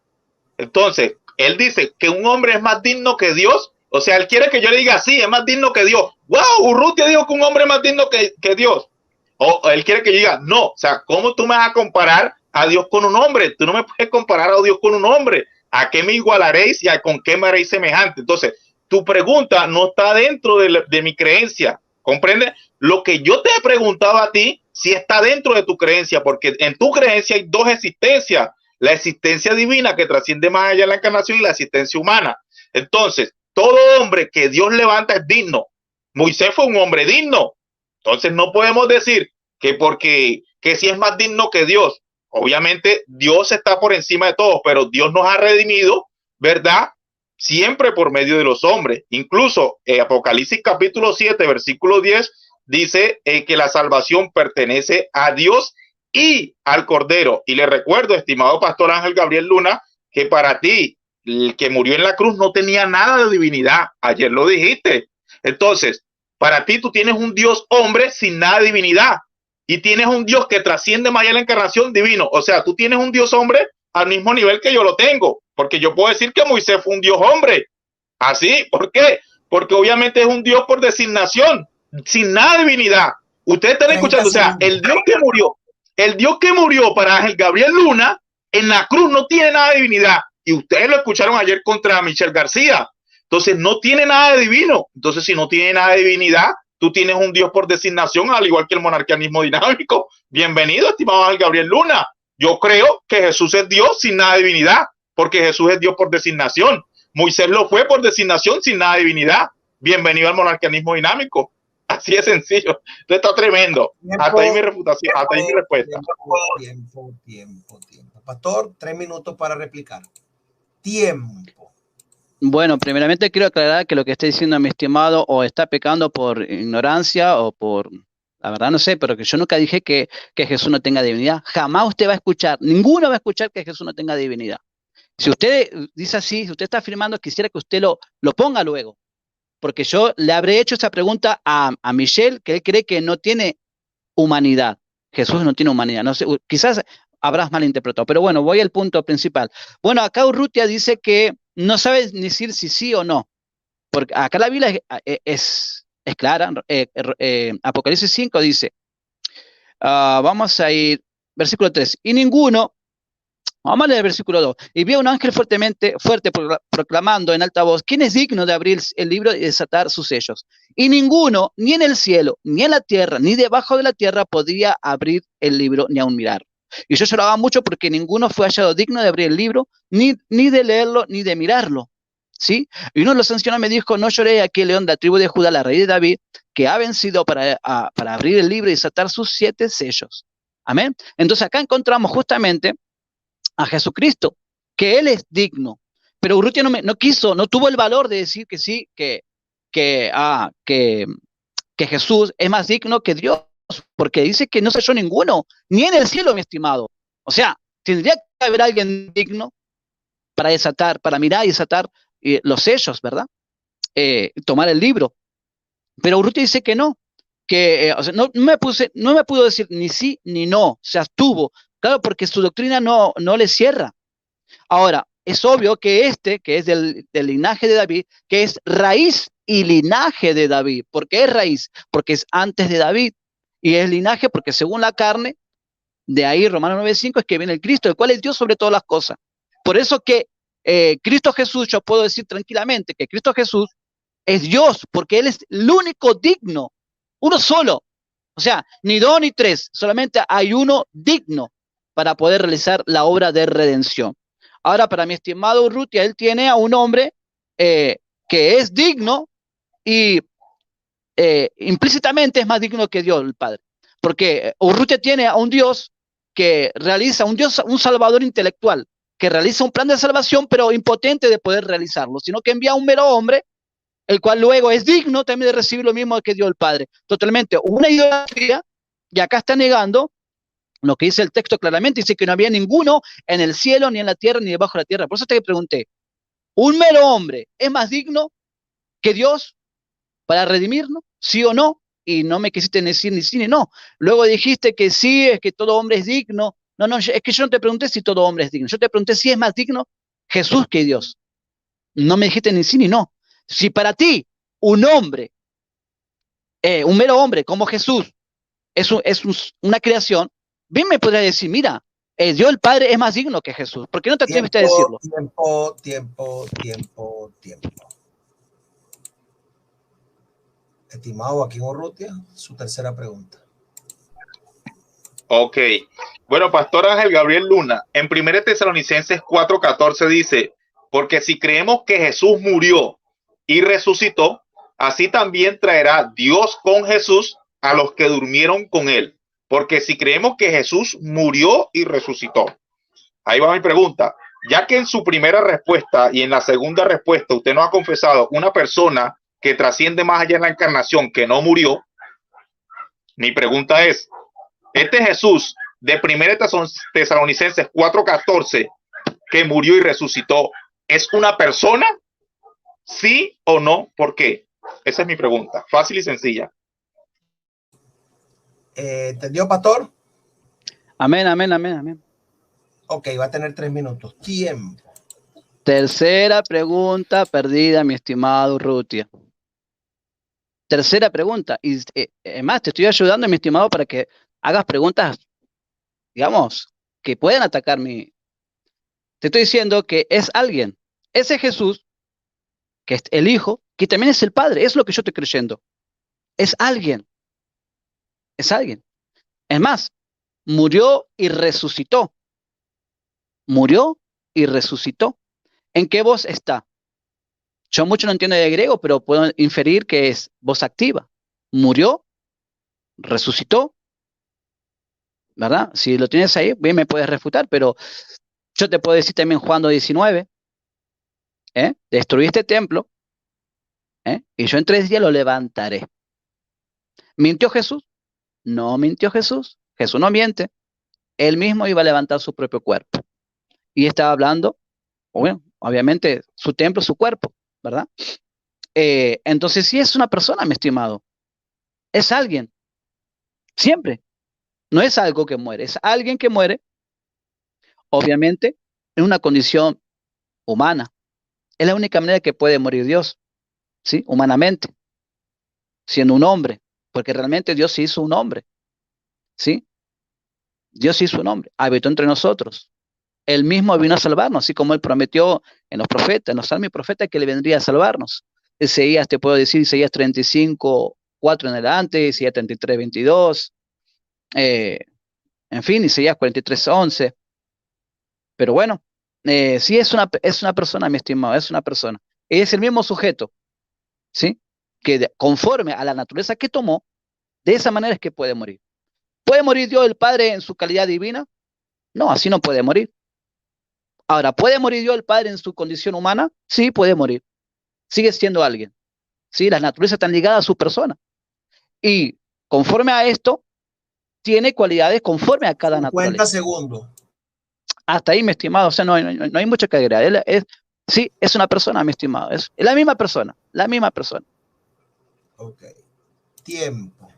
Entonces, él dice que un hombre es más digno que Dios. O sea, él quiere que yo le diga, sí, es más digno que Dios. ¡Wow! Urrutia dijo que un hombre es más digno que Dios. O él quiere que yo diga, no, o sea, ¿cómo tú me vas a comparar a Dios con un hombre? Tú no me puedes comparar a Dios con un hombre. ¿A qué me igualaréis y a con qué me haréis semejante? Entonces, tu pregunta no está dentro de mi creencia. ¿Comprende? Lo que yo te he preguntado a ti sí está dentro de tu creencia, porque en tu creencia hay dos existencias, la existencia divina que trasciende más allá de la encarnación y la existencia humana. Entonces, todo hombre que Dios levanta es digno. Moisés fue un hombre digno. Entonces no podemos decir que porque que si es más digno que Dios. Obviamente Dios está por encima de todos, pero Dios nos ha redimido, ¿verdad? Siempre por medio de los hombres. Incluso Apocalipsis capítulo 7, versículo 10, dice que la salvación pertenece a Dios y al Cordero. Y le recuerdo, estimado pastor Ángel Gabriel Luna, que para ti, el que murió en la cruz no tenía nada de divinidad. Ayer lo dijiste. Entonces, para ti tú tienes un Dios hombre sin nada de divinidad. Y tienes un Dios que trasciende más allá de la encarnación divino. O sea, tú tienes un Dios hombre al mismo nivel que yo lo tengo. Porque yo puedo decir que Moisés fue un Dios hombre. ¿Así? ¿Por qué? Porque obviamente es un Dios por designación, sin nada de divinidad. Ustedes están escuchando, o sea, el Dios que murió para Ángel Gabriel Luna en la cruz no tiene nada de divinidad. Y ustedes lo escucharon ayer contra Michel García. Entonces no tiene nada de divino. Entonces si no tiene nada de divinidad, tú tienes un Dios por designación, al igual que el monarquianismo dinámico. Bienvenido, estimado Ángel Gabriel Luna. Yo creo que Jesús es Dios sin nada de divinidad, porque Jesús es Dios por designación. Moisés lo fue por designación sin nada de divinidad. Bienvenido al monarquianismo dinámico. Así de sencillo. Esto está tremendo. Hasta ahí mi refutación, hasta ahí mi respuesta. Tiempo. Pastor, 3 minutos para replicar. Tiempo. Bueno, primeramente quiero aclarar que lo que está diciendo mi estimado o está pecando por ignorancia o por, la verdad no sé, pero que yo nunca dije que Jesús no tenga divinidad. Jamás usted va a escuchar, ninguno va a escuchar que Jesús no tenga divinidad. Si usted dice así, si usted está afirmando, quisiera que usted lo ponga luego. Porque yo le habré hecho esa pregunta a Michel, que él cree que no tiene humanidad. Jesús no tiene humanidad. No sé, quizás habrás malinterpretado, pero bueno, voy al punto principal. Bueno, acá Urrutia dice que no sabe decir si sí o no, porque acá la Biblia es clara. Apocalipsis 5 dice, vamos a ir, versículo 3, y ninguno, vamos a leer el versículo 2. Y vi a un ángel fuerte proclamando en alta voz, ¿quién es digno de abrir el libro y desatar sus sellos? Y ninguno, ni en el cielo, ni en la tierra, ni debajo de la tierra, podía abrir el libro ni aun mirar. Y yo lloraba mucho porque ninguno fue hallado digno de abrir el libro, ni de leerlo, ni de mirarlo. ¿Sí? Y uno de los ancianos me dijo, no lloré, aquí el león de la tribu de Judá, la raíz de David, que ha vencido para abrir el libro y desatar sus 7 sellos. Amén. Entonces acá encontramos justamente a Jesucristo, que Él es digno. Pero Urrutia no tuvo el valor de decir que sí, que Jesús es más digno que Dios, porque dice que no se halló ninguno, ni en el cielo, mi estimado. O sea, tendría que haber alguien digno para desatar, para mirar y desatar los sellos, ¿verdad? Tomar el libro. Pero Urrutia dice que no, que o sea, no me pudo decir ni sí ni no, se abstuvo. Claro, porque su doctrina no le cierra. Ahora, es obvio que que es del linaje de David, que es raíz y linaje de David. ¿Por qué es raíz? Porque es antes de David. Y es linaje porque según la carne, de ahí Romanos 9:5 es que viene el Cristo, el cual es Dios sobre todas las cosas. Por eso que Cristo Jesús, yo puedo decir tranquilamente que Cristo Jesús es Dios, porque Él es el único digno, uno solo. O sea, ni 2 ni 3, solamente hay uno digno para poder realizar la obra de redención. Ahora, para mi estimado Urrutia, él tiene a un hombre que es digno y implícitamente es más digno que Dios, el Padre. Porque Urrutia tiene a un Dios que realiza, un Salvador intelectual, que realiza un plan de salvación, pero impotente de poder realizarlo, sino que envía a un mero hombre, el cual luego es digno también de recibir lo mismo que dio el Padre. Totalmente una idolatría, y acá está negando lo que dice el texto claramente, dice que no había ninguno en el cielo, ni en la tierra, ni debajo de la tierra. Por eso te pregunté, ¿un mero hombre es más digno que Dios para redimirnos? ¿Sí o no? Y no me quisiste decir ni sí ni no. Luego dijiste que sí, es que todo hombre es digno. No, es que yo no te pregunté si todo hombre es digno. Yo te pregunté si es más digno Jesús que Dios. No me dijiste ni sí ni no. Si para ti un hombre, un mero hombre como Jesús es una creación, bien me podría decir, mira, Dios el Padre es más digno que Jesús. ¿Por qué no te atreviste a decirlo? Tiempo. Estimado Joaquín Urrutia, su tercera pregunta. Ok. Bueno, Pastor Ángel Gabriel Luna, en 1 Tesalonicenses 4:14 dice, porque si creemos que Jesús murió y resucitó, así también traerá Dios con Jesús a los que durmieron con él. Porque si creemos que Jesús murió y resucitó. Ahí va mi pregunta. Ya que en su primera respuesta y en la segunda respuesta usted nos ha confesado una persona que trasciende más allá en la encarnación, que no murió, mi pregunta es, este Jesús de 1 Tesalonicenses 4:14 que murió y resucitó, ¿es una persona? ¿Sí o no? ¿Por qué? Esa es mi pregunta, fácil y sencilla. ¿Entendió, pastor? Amén, amén, amén, amén. Ok, va a tener 3 minutos. Tiempo. Tercera pregunta perdida, mi estimado Urrutia. Tercera pregunta. Y además te estoy ayudando, mi estimado, para que hagas preguntas, digamos, que puedan atacar mi... Te estoy diciendo que es alguien. Ese Jesús, que es el Hijo, que también es el Padre. Es lo que yo estoy creyendo. Es alguien. Es alguien. Es más, murió y resucitó. Murió y resucitó. ¿En qué voz está? Yo mucho no entiendo de griego, pero puedo inferir que es voz activa. Murió, resucitó, ¿verdad? Si lo tienes ahí, bien me puedes refutar, pero yo te puedo decir también Juan 2:19, destruí este templo, y yo en 3 días lo levantaré. ¿Mintió Jesús? No mintió Jesús. Jesús no miente. Él mismo iba a levantar su propio cuerpo. Y estaba hablando, bueno, obviamente, su templo, su cuerpo, ¿verdad? Entonces, sí es una persona, mi estimado. Es alguien. Siempre. No es algo que muere. Es alguien que muere, obviamente, en una condición humana. Es la única manera que puede morir Dios, ¿sí? Humanamente, siendo un hombre, porque realmente Dios se hizo un hombre, ¿sí? Dios se hizo un hombre, habitó entre nosotros. Él mismo vino a salvarnos, así como Él prometió en los profetas, en los salmos y profetas, que Él vendría a salvarnos. Isaías, te puedo decir, Isaías 35:4 en adelante, Isaías 33:22, en fin, Isaías 43:11. Pero bueno, sí es una persona, mi estimado, es una persona. Es el mismo sujeto, ¿sí? Que conforme a la naturaleza que tomó, de esa manera es que puede morir. ¿Puede morir Dios el Padre en su calidad divina? No, así no puede morir. Ahora, ¿puede morir Dios el Padre en su condición humana? Sí, puede morir. Sigue siendo alguien. Sí, las naturalezas están ligadas a su persona. Y conforme a esto, tiene cualidades conforme a cada 50 naturaleza. segundos. Hasta ahí, mi estimado. O sea, no hay mucho que agregar. Sí, es una persona, mi estimado. Es la misma persona. La misma persona. Ok. Tiempo.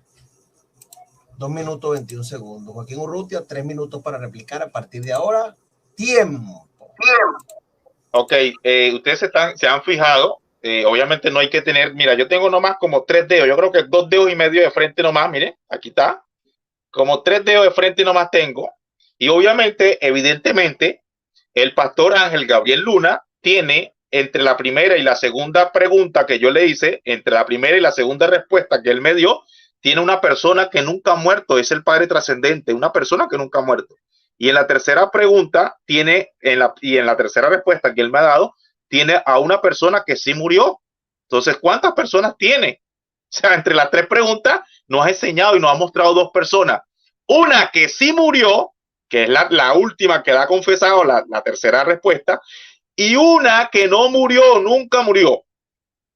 2 minutos 21 segundos. Joaquín Urrutia, 3 minutos para replicar a partir de ahora. Tiempo. Ok, ustedes se han fijado, obviamente no hay que tener, mira, yo tengo nomás como 3 dedos, yo creo que 2 dedos y medio de frente nomás, mire, aquí está, como 3 dedos de frente nomás tengo, y obviamente, evidentemente, el pastor Ángel Gabriel Luna tiene entre la primera y la segunda pregunta que yo le hice, entre la primera y la segunda respuesta que él me dio, tiene una persona que nunca ha muerto, es el Padre trascendente, una persona que nunca ha muerto. Y en la tercera pregunta tiene, en la tercera respuesta que él me ha dado, tiene a una persona que sí murió. Entonces, ¿cuántas personas tiene? O sea, entre las 3 preguntas nos ha enseñado y nos ha mostrado 2 personas. Una que sí murió, que es la última que la ha confesado, la tercera respuesta, y una que no murió, nunca murió,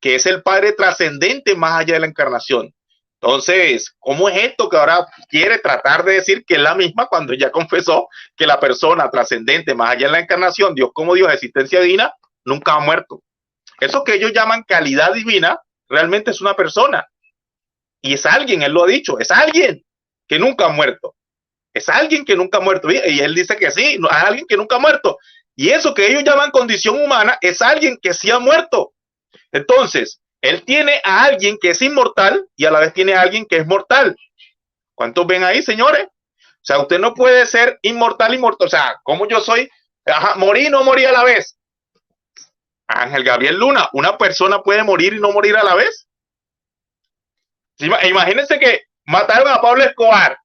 que es el Padre trascendente más allá de la encarnación. Entonces, ¿cómo es esto que ahora quiere tratar de decir que es la misma cuando ya confesó que la persona trascendente más allá de la encarnación, Dios como Dios, existencia divina, nunca ha muerto? Eso que ellos llaman calidad divina, realmente es una persona. Y es alguien, él lo ha dicho, es alguien que nunca ha muerto. Es alguien que nunca ha muerto. Y él dice que sí, es alguien que nunca ha muerto. Y eso que ellos llaman condición humana es alguien que sí ha muerto. Entonces, él tiene a alguien que es inmortal y a la vez tiene a alguien que es mortal. ¿Cuántos ven ahí, señores? O sea, usted no puede ser inmortal. O sea, como yo soy, morir y no morir a la vez. Ángel Gabriel Luna, ¿una persona puede morir y no morir a la vez? Imagínense que mataron a Pablo Escobar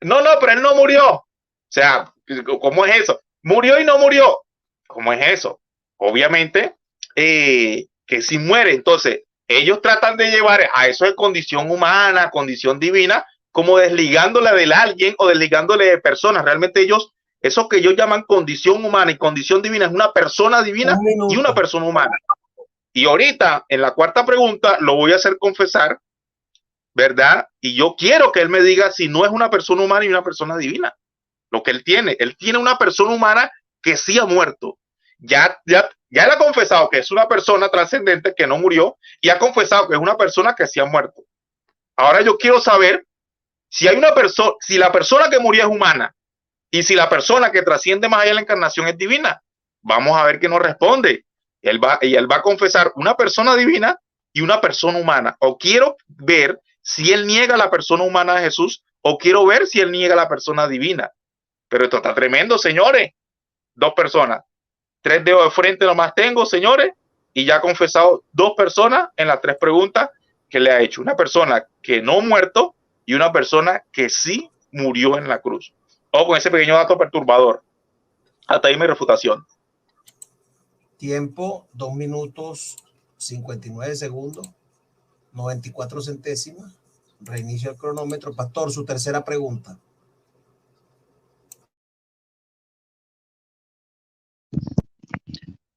No, pero él no murió. O sea, ¿cómo es eso? Murió y no murió. ¿Cómo es eso? Obviamente que si muere, entonces ellos tratan de llevar a eso de condición humana, condición divina, como desligándola del alguien o desligándole de personas. Realmente ellos, eso que ellos llaman condición humana y condición divina, es una persona divina y una persona humana. Y ahorita, en la cuarta pregunta, lo voy a hacer confesar, ¿verdad? Y yo quiero que él me diga si no es una persona humana y una persona divina. Lo que él tiene una persona humana que sí ha muerto. Ya él ha confesado que es una persona trascendente que no murió y ha confesado que es una persona que sí ha muerto. Ahora yo quiero saber si hay una persona, si la persona que murió es humana y si la persona que trasciende más allá de la encarnación es divina. Vamos a ver qué nos responde. Él va a confesar una persona divina y una persona humana. O quiero ver si él niega la persona humana de Jesús o quiero ver si él niega la persona divina. Pero esto está tremendo, señores. 2 personas. 3 dedos de frente nomás tengo, señores. Y ya ha confesado 2 personas en las 3 preguntas que le ha hecho. Una persona que no ha muerto y una persona que sí murió en la cruz. O con ese pequeño dato perturbador. Hasta ahí mi refutación. Tiempo, 2 minutos 59 segundos, 94 centésimas. Reinicio el cronómetro. Pastor, su tercera pregunta.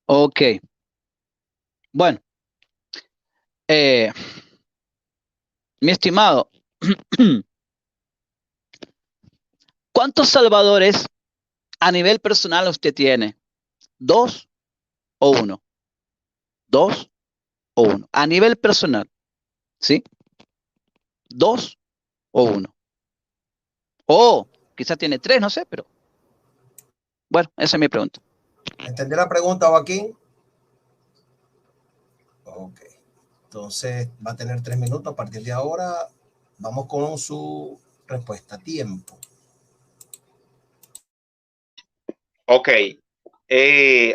Ok. Bueno. Mi estimado, ¿cuántos salvadores a nivel personal usted tiene? ¿2 o 1? 2 o 1. A nivel personal, ¿sí? 2 o 1. O quizás tiene 3, no sé, pero bueno, esa es mi pregunta. ¿Entendió la pregunta, Joaquín? Ok. Entonces va a tener 3 minutos. A partir de ahora, vamos con su respuesta. Tiempo. Ok.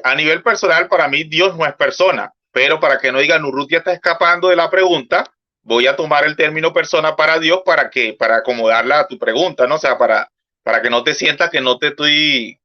A nivel personal, para mí, Dios no es persona. Pero para que no digan, Urrutia está escapando de la pregunta, voy a tomar el término persona para Dios para acomodarla a tu pregunta, ¿no? O sea, para que no te sientas que no te estoy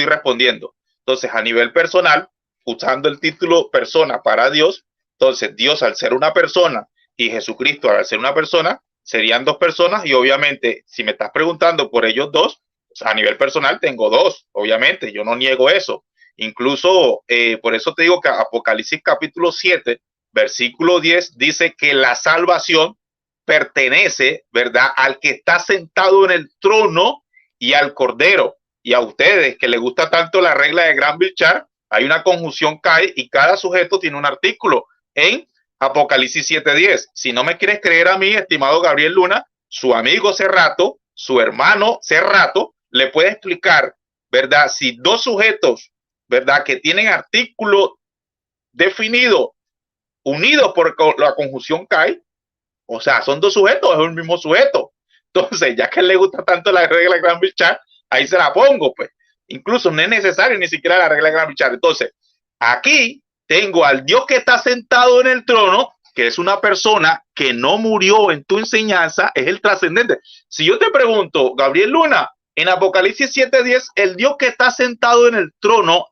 respondiendo. Entonces, a nivel personal, usando el título persona para Dios, entonces Dios al ser una persona y Jesucristo al ser una persona, serían 2 personas y obviamente, si me estás preguntando por ellos 2, a nivel personal tengo 2, obviamente, yo no niego eso. Incluso, por eso te digo que Apocalipsis capítulo 7, versículo 10, dice que la salvación pertenece, ¿verdad?, al que está sentado en el trono y al Cordero. Y a ustedes que les gusta tanto la regla de Granville Sharp, hay una conjunción CAI y cada sujeto tiene un artículo en Apocalipsis 7:10. Si no me quieres creer a mí, estimado Gabriel Luna, su amigo Cerrato, su hermano Cerrato, le puede explicar, ¿verdad? Si 2 sujetos, ¿verdad?, que tienen artículo definido, unidos por la conjunción CAI, o sea, son 2 sujetos, es un mismo sujeto. Entonces, ya que le gusta tanto la regla de Granville Sharp, ahí se la pongo, pues. Incluso no es necesario ni siquiera la regla de Granville Sharp. Entonces, aquí tengo al Dios que está sentado en el trono, que es una persona que no murió en tu enseñanza, es el trascendente. Si yo te pregunto, Gabriel Luna, en Apocalipsis 7:10, el Dios que está sentado en el trono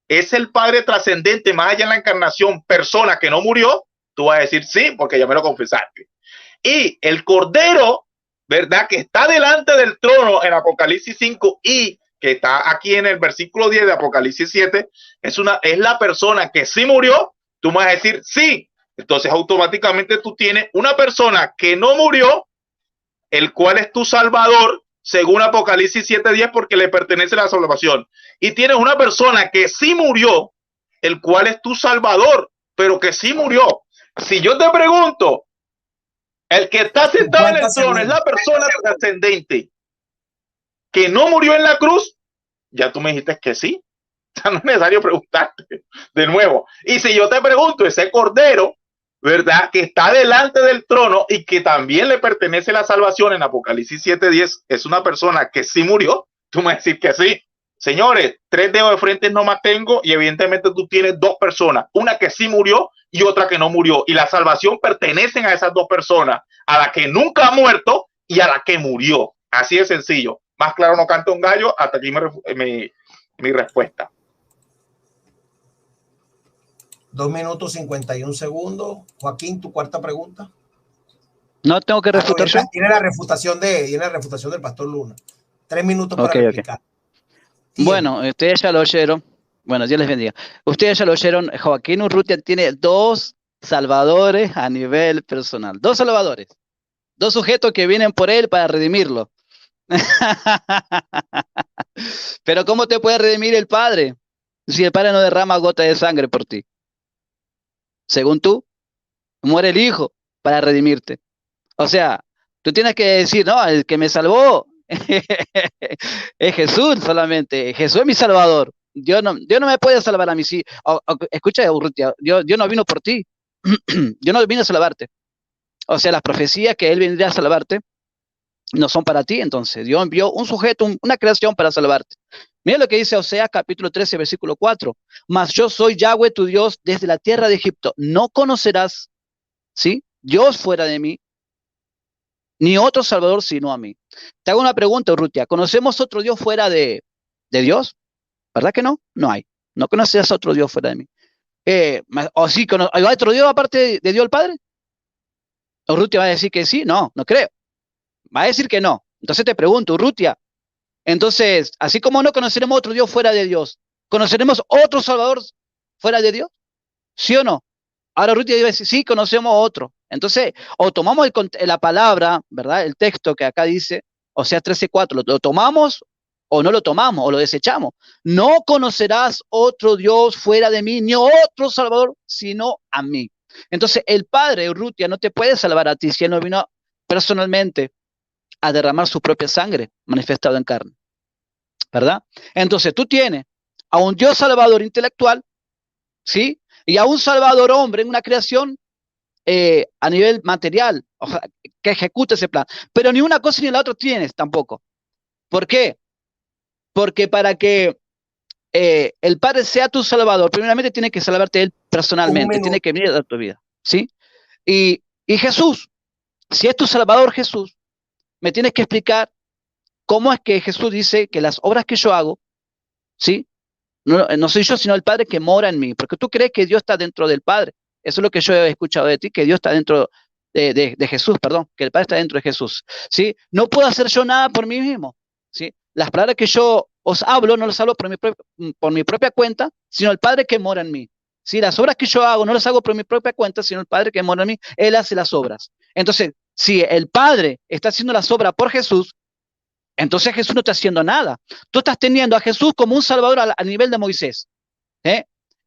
es el Padre trascendente, más allá en la encarnación, persona que no murió, tú vas a decir sí, porque ya me lo confesaste. Y el Cordero, ¿verdad?, que está delante del trono en Apocalipsis 5 y que está aquí en el versículo 10 de Apocalipsis 7, es la persona que sí murió, tú vas a decir sí. Entonces automáticamente tú tienes una persona que no murió, el cual es tu salvador, según Apocalipsis 7:10, porque le pertenece la salvación. Y tienes una persona que sí murió, el cual es tu salvador, pero que sí murió. Si yo te pregunto, el que está sentado en el trono es la persona trascendente que no murió en la cruz, ya tú me dijiste que sí. O sea, no es necesario preguntarte de nuevo. Y si yo te pregunto, ese Cordero, ¿verdad?, que está delante del trono y que también le pertenece la salvación en Apocalipsis 7:10, es una persona que sí murió, tú me vas a decir que sí. Señores, 3 dedos de frente nomás tengo y evidentemente tú tienes 2 personas, una que sí murió y otra que no murió. Y la salvación pertenecen a esas 2 personas, a la que nunca ha muerto y a la que murió. Así de sencillo. Más claro no canta un gallo. Hasta aquí mi respuesta. 2 minutos 51 segundos. Joaquín, tu cuarta pregunta. No tengo que refutar yo. Tiene la refutación del Pastor Luna. 3 minutos para replicar. Bueno, ustedes ya lo oyeron. Bueno, Dios les bendiga. Ustedes ya lo oyeron. Joaquín Urrutia tiene 2 salvadores a nivel personal. 2 salvadores. 2 sujetos que vienen por él para redimirlo. Pero ¿cómo te puede redimir el Padre si el Padre no derrama gota de sangre por ti? Según tú, muere el Hijo para redimirte. O sea, tú tienes que decir, no, el que me salvó es Jesús solamente. Jesús es mi salvador. Dios no me puede salvar a mí. Sí. Escucha, Urrutia, Dios no vino por ti. Dios no vino a salvarte. O sea, las profecías que Él vendría a salvarte no son para ti. Entonces, Dios envió un sujeto, una creación para salvarte. Mira lo que dice Oseas capítulo 13, versículo 4. Mas yo soy Yahweh tu Dios desde la tierra de Egipto. No conocerás, ¿sí? Dios fuera de mí, ni otro salvador sino a mí. Te hago una pregunta, Urrutia. ¿Conocemos otro Dios fuera de Dios? ¿Verdad que no? No hay. No conocerás otro Dios fuera de mí. ¿O sí, hay otro Dios aparte de Dios el Padre? Urrutia va a decir que sí. No creo. Va a decir que no. Entonces te pregunto, Urrutia, entonces, así como no conoceremos otro Dios fuera de Dios, ¿conoceremos otro Salvador fuera de Dios? ¿Sí o no? Ahora Urrutia iba a decir, sí, conocemos otro. Entonces, o tomamos la palabra, ¿verdad? El texto que acá dice, Oseas 13:4, lo tomamos o no lo tomamos, o lo desechamos. No conocerás otro Dios fuera de mí, ni otro Salvador, sino a mí. Entonces, el Padre, Urrutia, no te puede salvar a ti si Él no vino personalmente a derramar su propia sangre manifestado en carne, ¿verdad? Entonces tú tienes a un Dios salvador intelectual, ¿sí? Y a un salvador hombre en una creación a nivel material, que ejecuta ese plan. Pero ni una cosa ni la otra tienes tampoco. ¿Por qué? Porque para que el Padre sea tu salvador, primeramente tiene que salvarte Él personalmente, tiene que venir a tu vida, ¿sí? Y Jesús, si es tu salvador Jesús, me tienes que explicar cómo es que Jesús dice que las obras que yo hago, ¿sí? No soy yo, sino el Padre que mora en mí, porque tú crees que Dios está dentro del Padre. Eso es lo que yo he escuchado de ti, que Dios está dentro de Jesús, perdón, que el Padre está dentro de Jesús, ¿sí? No puedo hacer yo nada por mí mismo, ¿sí? Las palabras que yo os hablo, no las hablo por mi propia cuenta, sino el Padre que mora en mí, ¿sí? Las obras que yo hago, no las hago por mi propia cuenta, sino el Padre que mora en mí, Él hace las obras. Entonces, si el Padre está haciendo las obras por Jesús, entonces Jesús no está haciendo nada. Tú estás teniendo a Jesús como un salvador a nivel de Moisés,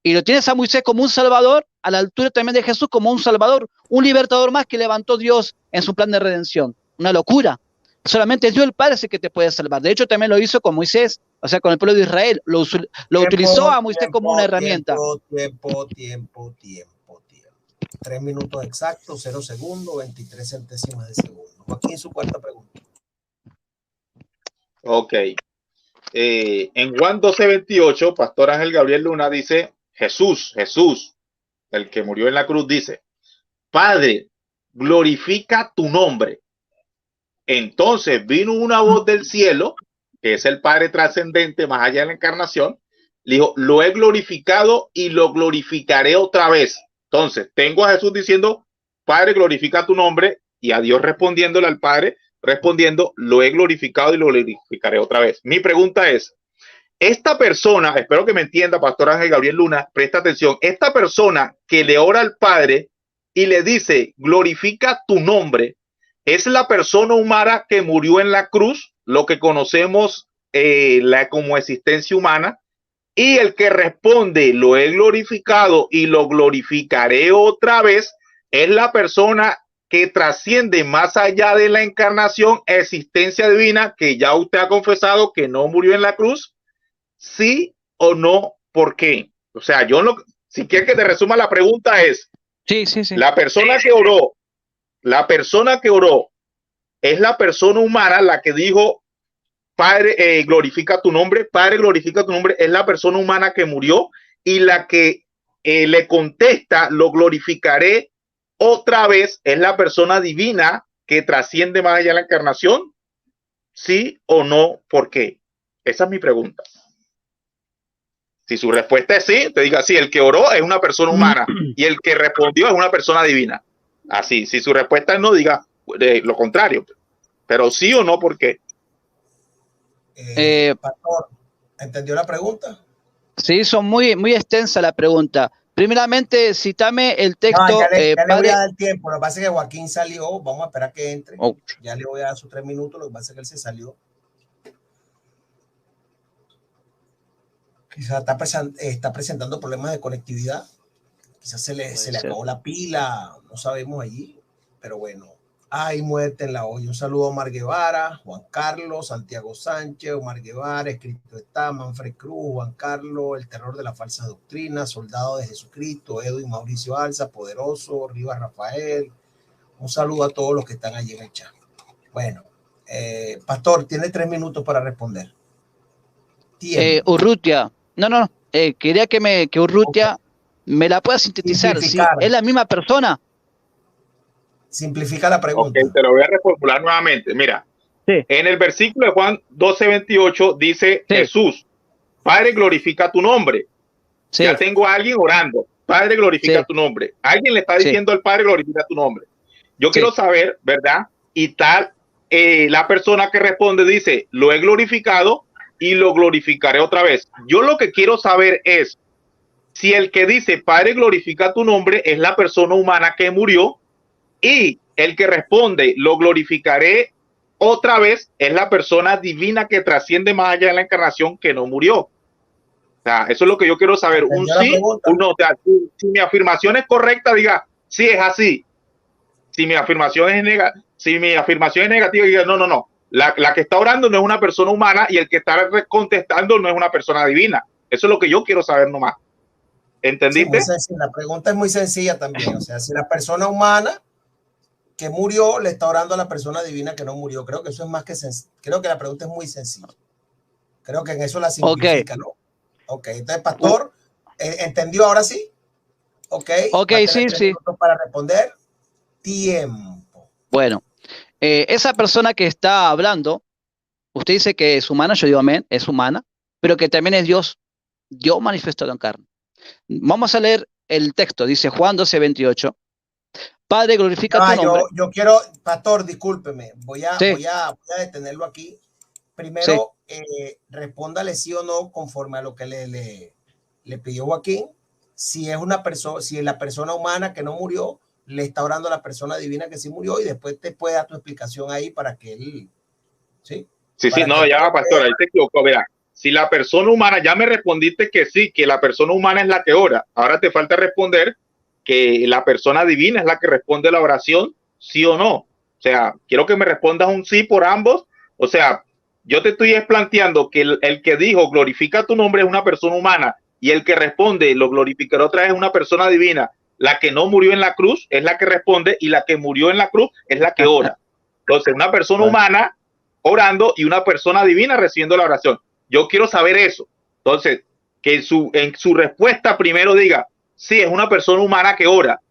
y lo tienes a Moisés como un salvador, a la altura también de Jesús como un salvador, un libertador más que levantó Dios en su plan de redención. Una locura. Solamente Dios el Padre es el que te puede salvar. De hecho, también lo hizo con Moisés, o sea, con el pueblo de Israel. Lo utilizó a Moisés como una herramienta. Tiempo. 3 minutos exactos, 0 segundos, 23 centésimas de segundo. Joaquín, su cuarta pregunta. Ok. En Juan 12:28, Pastor Ángel Gabriel Luna dice, Jesús, el que murió en la cruz, dice, Padre, glorifica tu nombre. Entonces vino una voz del cielo, que es el Padre trascendente más allá de la encarnación, le dijo, lo he glorificado y lo glorificaré otra vez. Entonces tengo a Jesús diciendo, Padre, glorifica tu nombre, y a Dios respondiéndole al Padre, respondiendo, lo he glorificado y lo glorificaré otra vez. Mi pregunta es, esta persona, espero que me entienda, Pastor Ángel Gabriel Luna, presta atención, esta persona que le ora al Padre y le dice, glorifica tu nombre, es la persona humana que murió en la cruz, lo que conocemos como existencia humana, y el que responde, lo he glorificado y lo glorificaré otra vez, es la persona que trasciende más allá de la encarnación, existencia divina, que ya usted ha confesado que no murió en la cruz. ¿Sí o no? ¿Por qué? O sea, si quieres que te resuma la pregunta es, sí. La persona que oró es la persona humana, la que dijo, Padre, glorifica tu nombre, Padre, glorifica tu nombre, es la persona humana que murió, y la que le contesta, lo glorificaré otra vez, es la persona divina que trasciende más allá de la encarnación. sí o no, ¿por qué? Esa es mi pregunta. Si su respuesta es sí, te diga sí, el que oró es una persona humana y el que respondió es una persona divina. Así, si su respuesta es no, diga lo contrario. Pero sí o no, ¿por qué? Pastor, ¿entendió la pregunta? Sí, son muy extensa la pregunta. Primeramente, cítame el texto. No, ya le voy a dar tiempo. Lo que pasa es que Joaquín salió. Vamos a esperar que entre. Oh. Ya le voy a dar sus 3 minutos. Lo que pasa es que él se salió. Quizás está presentando problemas de conectividad. Quizás se le acabó la pila. No sabemos allí. Pero bueno. Hay muerte en la olla. Un saludo a Omar Guevara, Juan Carlos, Santiago Sánchez, Omar Guevara, escrito está, Manfred Cruz, Juan Carlos, el terror de la falsa doctrina, soldado de Jesucristo, Edwin Mauricio Alza, Poderoso, Rivas Rafael. Un saludo a todos los que están allí en el chat. Bueno, Pastor, tiene 3 minutos para responder. Urrutia, quería que Urrutia me la pueda sintetizar. ¿Sí? ¿Es la misma persona? Simplifica la pregunta. Okay, te lo voy a reformular nuevamente. Mira, sí. En el versículo de Juan 12:28 dice sí. Jesús, Padre, glorifica tu nombre. Sí. Ya tengo a alguien orando. Padre, glorifica tu nombre. Alguien le está diciendo al Padre, glorifica tu nombre. Yo quiero saber, ¿verdad? Y tal, la persona que responde dice, lo he glorificado y lo glorificaré otra vez. Yo lo que quiero saber es si el que dice, Padre, glorifica tu nombre es la persona humana que murió. Y el que responde, lo glorificaré otra vez, es la persona divina que trasciende más allá de la encarnación, que no murió. O sea, eso es lo que yo quiero saber. Un sí, un no. O sea, si mi afirmación es correcta, diga, sí es así. Si mi afirmación es negativa, diga, no. La que está orando no es una persona humana y el que está contestando no es una persona divina. Eso es lo que yo quiero saber nomás. ¿Entendiste? Sí, la pregunta es muy sencilla también. O sea, si la persona humana que murió le está orando a la persona divina que no murió. Creo que eso es más que sencillo. Creo que la pregunta es muy sencilla. Creo que en eso la simplifica, ¿no? Ok, entonces, Pastor, ¿entendió ahora sí? Ok, sí. Para responder, tiempo. Bueno, esa persona que está hablando, usted dice que es humana, yo digo amén, es humana, pero que también es Dios manifestado en carne. Vamos a leer el texto, dice Juan 12:28. Padre, glorifica tu nombre. Yo quiero, Pastor, discúlpeme, voy a detenerlo aquí. Primero, respóndale sí o no conforme a lo que le pidió Joaquín. Si es una persona, si la persona humana que no murió le está orando a la persona divina que sí murió, y después te puede dar tu explicación ahí para que él, ¿sí? Sí, no, ya va, Pastor, ahí te equivocó, verá. Si la persona humana, ya me respondiste que sí, que la persona humana es la que ora. Ahora te falta responder que la persona divina es la que responde la oración, sí o no. O sea, quiero que me respondas un sí por ambos. O sea, yo te estoy planteando que el que dijo glorifica tu nombre es una persona humana y el que responde lo glorificará otra vez es una persona divina. La que no murió en la cruz es la que responde y la que murió en la cruz es la que ora. Entonces, una persona humana orando y una persona divina recibiendo la oración. Yo quiero saber eso. Entonces, que en su respuesta primero diga, sí, es una persona humana que ora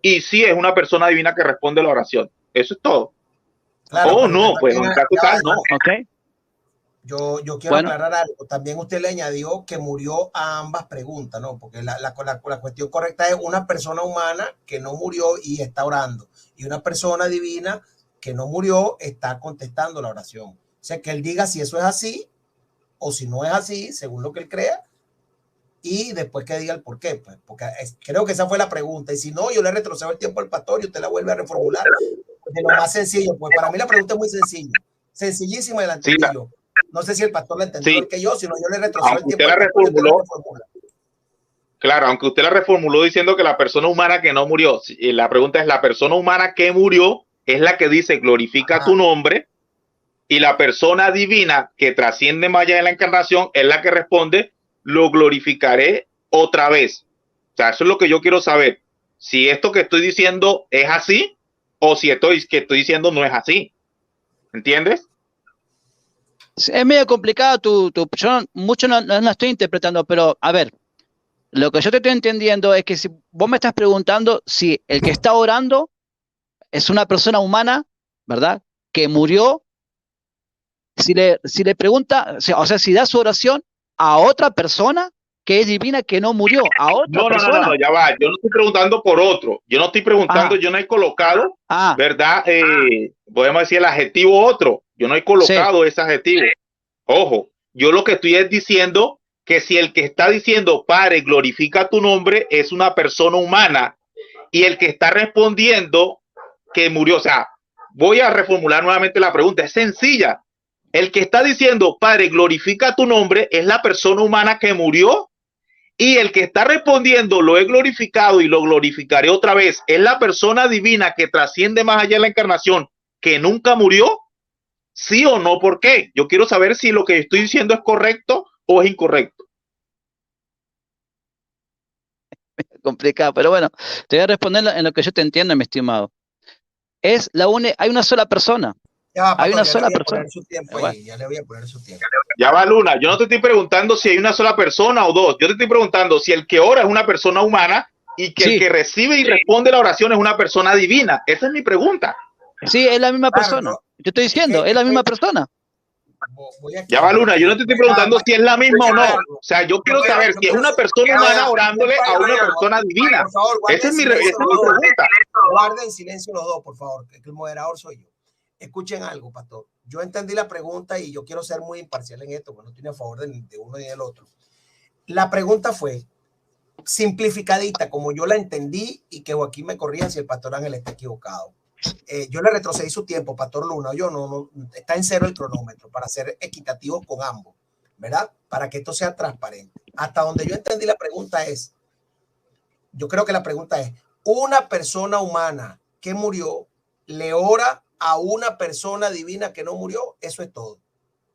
y sí es una persona divina que responde la oración. Eso es todo. Claro, no, pues en caso tal, no. Okay. Yo quiero aclarar algo. También usted le añadió que murió a ambas preguntas, ¿no? Porque la cuestión correcta es una persona humana que no murió y está orando, y una persona divina que no murió está contestando la oración. O sea, que él diga si eso es así o si no es así, según lo que él crea, y después que diga el por qué, pues, porque creo que esa fue la pregunta. Y si no, yo le retrocedo el tiempo al pastor y usted la vuelve a reformular de lo más sencillo. Pues para mí la pregunta es muy sencilla, sencillísima, y la entendí yo. No sé si el pastor la entendió igual que yo, sino yo le retrocedo el tiempo. Claro, aunque usted la reformuló diciendo que la persona humana que no murió, la pregunta es la persona humana que murió es la que dice glorifica tu nombre, y la persona divina que trasciende más allá de la encarnación es la que responde lo glorificaré otra vez. O sea, eso es lo que yo quiero saber. Si esto que estoy diciendo es así o si esto que estoy diciendo no es así. ¿Entiendes? Es medio complicado yo mucho no estoy interpretando, pero a ver, lo que yo te estoy entendiendo es que si vos me estás preguntando si el que está orando es una persona humana, ¿verdad? Que murió si le pregunta, o sea, si da su oración a otra persona que es divina, que no murió, a otra persona. No, ya va. Yo no estoy preguntando por otro. Yo no estoy preguntando, yo no he colocado, ¿verdad? Podemos decir el adjetivo otro. Yo no he colocado ese adjetivo. Ojo, yo lo que estoy es diciendo que si el que está diciendo, Padre, glorifica tu nombre, es una persona humana, y el que está respondiendo que murió, o sea, voy a reformular nuevamente la pregunta, es sencilla. El que está diciendo, Padre, glorifica tu nombre, es la persona humana que murió, y el que está respondiendo, lo he glorificado y lo glorificaré otra vez, es la persona divina que trasciende más allá de la encarnación, que nunca murió. ¿Sí o no? ¿Por qué? Yo quiero saber si lo que estoy diciendo es correcto o es incorrecto. Complicado, pero bueno, te voy a responder en lo que yo te entiendo, mi estimado. Hay una sola persona. Hay una sola persona. Ya le voy a poner su tiempo. Ya va, Luna. Yo no te estoy preguntando si hay una sola persona o dos. Yo te estoy preguntando si el que ora es una persona humana y que el que recibe y responde la oración es una persona divina. Esa es mi pregunta. Sí, es la misma persona. Yo estoy diciendo, es la misma persona. Ya va, Luna. Yo no te estoy preguntando si es la misma o no. O sea, yo quiero saber si es una persona humana orándole a una persona divina. Por favor, esa es mi pregunta. Guarden silencio los dos, por favor, que el moderador soy yo. Escuchen algo, pastor. Yo entendí la pregunta y yo quiero ser muy imparcial en esto, porque no estoy a favor de uno ni del otro. La pregunta fue simplificadita, como yo la entendí, y que Joaquín me corrija si el pastor Ángel está equivocado. Yo le retrocedí su tiempo, pastor Luna. Yo no, está en cero el cronómetro para ser equitativos con ambos, ¿verdad? Para que esto sea transparente. Hasta donde yo entendí la pregunta es, yo creo que la pregunta es, una persona humana que murió le ora a una persona divina que no murió. Eso es todo.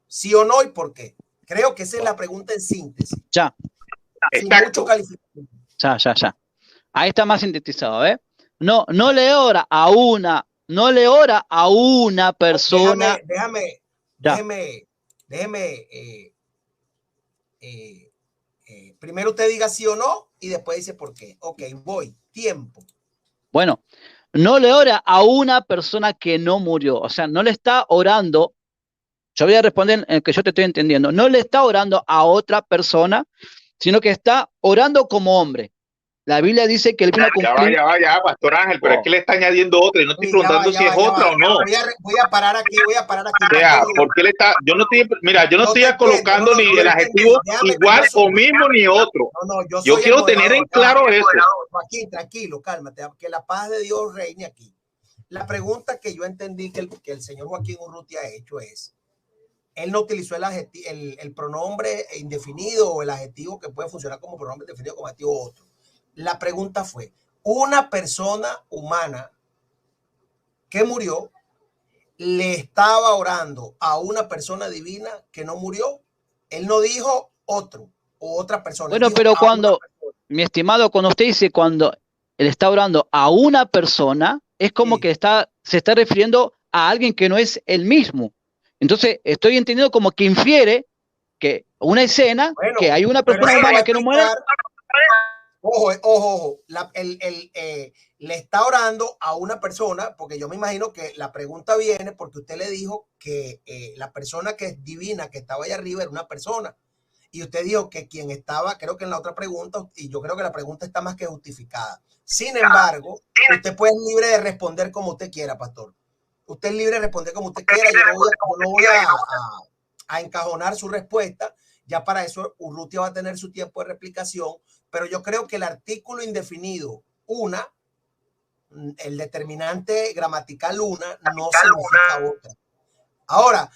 ¿Sí o no y por qué? Creo que esa es la pregunta en síntesis. Ya. Sin mucho calificativo. Ya. Ahí está más sintetizado, ¿eh? No le ora a una persona. Déjeme. Primero usted diga sí o no y después dice por qué. Ok, voy. Tiempo. Bueno, no le ora a una persona que no murió. O sea, no le está orando. Yo voy a responder en el que yo te estoy entendiendo. No le está orando a otra persona, sino que está orando como hombre. La Biblia dice que él vino a cumplir. Ya, Pastor Ángel, pero es que le está añadiendo otra y no estoy preguntando si es otra o no. Voy a parar aquí. O sea, ¿por qué le está? Yo no estoy colocando ni el adjetivo igual o mismo ni otro. Yo quiero tener en claro eso. Joaquín, tranquilo, cálmate, que la paz de Dios reine aquí. La pregunta que yo entendí que el señor Joaquín Urrutia ha hecho es, él no utilizó el pronombre indefinido o el adjetivo que puede funcionar como pronombre indefinido como adjetivo otro. La pregunta fue, una persona humana que murió le estaba orando a una persona divina que no murió. Él no dijo otro o otra persona. Bueno, pero cuando, mi estimado, cuando usted dice cuando él está orando a una persona, es como que se está refiriendo a alguien que no es él mismo. Entonces, estoy entendiendo como que infiere que una escena, que hay una persona humana que no muere. Ojo, le está orando a una persona, porque yo me imagino que la pregunta viene porque usted le dijo que la persona que es divina, que estaba allá arriba, era una persona. Y usted dijo que quien estaba, creo que en la otra pregunta, y yo creo que la pregunta está más que justificada. Sin embargo, usted puede ser libre de responder como usted quiera, pastor. Usted es libre de responder como usted quiera. Yo no voy a encajonar su respuesta. Ya para eso Urrutia va a tener su tiempo de replicación. Pero yo creo que el artículo indefinido, el determinante gramatical una, no significa otra. Ahora,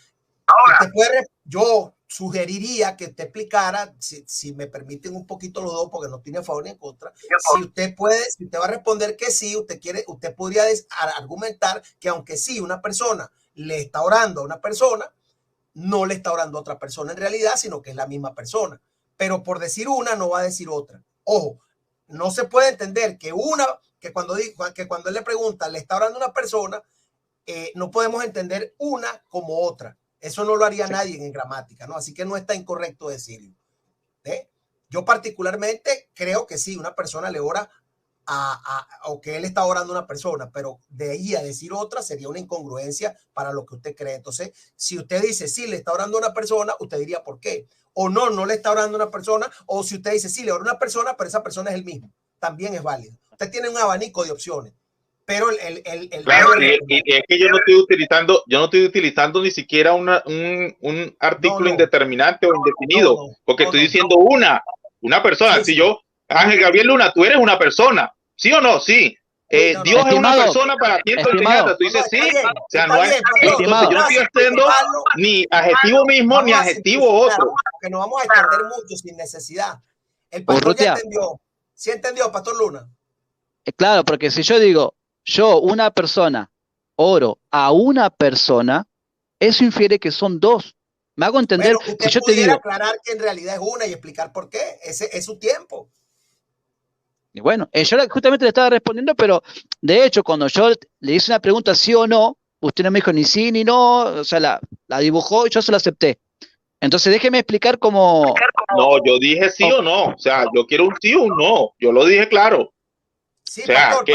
yo sugeriría que usted explicara, si me permiten un poquito los dos, porque no tiene a favor ni en contra, si usted va a responder que sí, usted podría argumentar que aunque sí una persona le está orando a una persona, no le está orando a otra persona en realidad, sino que es la misma persona. Pero por decir una no va a decir otra. Ojo, no se puede entender que cuando él le pregunta, le está orando a una persona, no podemos entender una como otra. Eso no lo haría nadie en gramática, ¿no? Así que no está incorrecto decirlo. Yo particularmente creo que sí, una persona le ora o que él está orando a una persona, pero de ahí a decir otra sería una incongruencia para lo que usted cree. Entonces, si usted dice sí, le está orando a una persona, usted diría por qué. O no, no le está orando a una persona. O si usted dice sí, le ora a una persona, pero esa persona es el mismo, también es válido. Usted tiene un abanico de opciones. Pero claro, y es que yo no estoy utilizando ni siquiera un artículo indeterminante o indefinido, porque estoy diciendo una persona. Sí, si yo, Ángel Gabriel Luna, tú eres una persona, ¿sí o no? Sí. Dios es una persona para ti en tu enseñanza. Tú dices sí. O sea, no hay. Entonces yo no estoy haciendo ni adjetivo mismo ni adjetivo otro. Que no vamos a extender mucho sin necesidad. El pastor ya entendió. ¿Sí entendió, Pastor Luna? Claro, porque si yo digo, yo, una persona, oro a una persona, eso infiere que son dos. ¿Me hago entender? Pero usted si yo te digo, aclarar que en realidad es una y explicar por qué. Ese es su tiempo. Y bueno, yo justamente le estaba respondiendo, pero de hecho, cuando yo le hice una pregunta sí o no, usted no me dijo ni sí ni no, o sea, la dibujó y yo se la acepté. Entonces déjeme explicar cómo... No, yo dije sí o no. O sea, yo quiero un sí o un no. Yo lo dije claro. Sí, o sea, pastor,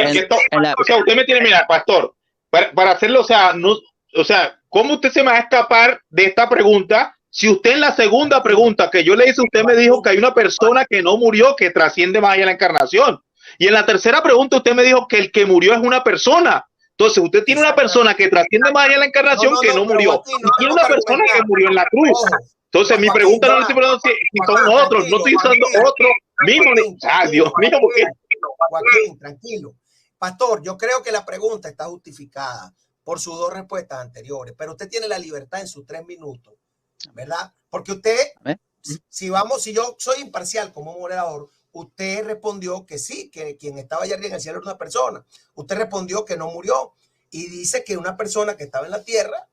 o sea, usted me tiene, mira, pastor, para hacerlo, o sea, no, o sea, ¿cómo usted se va a escapar de esta pregunta? Si usted en la segunda pregunta que yo le hice, usted me dijo que hay una persona que no murió, que trasciende más allá de la encarnación. Y en la tercera pregunta usted me dijo que el que murió es una persona. Entonces usted tiene una persona que trasciende más allá de la encarnación que no murió. Y tiene una persona que murió en la cruz. Entonces mi pregunta no es si son otros, no estoy usando otro mismo. Dios mío, ¿por qué? Joaquín, tranquilo. Pastor, yo creo que la pregunta está justificada por sus dos respuestas anteriores, pero usted tiene la libertad en sus 3 minutos, ¿verdad? Porque usted, si yo soy imparcial como moderador, usted respondió que sí, que quien estaba allá arriba en el cielo era una persona. Usted respondió que no murió y dice que una persona que estaba en la tierra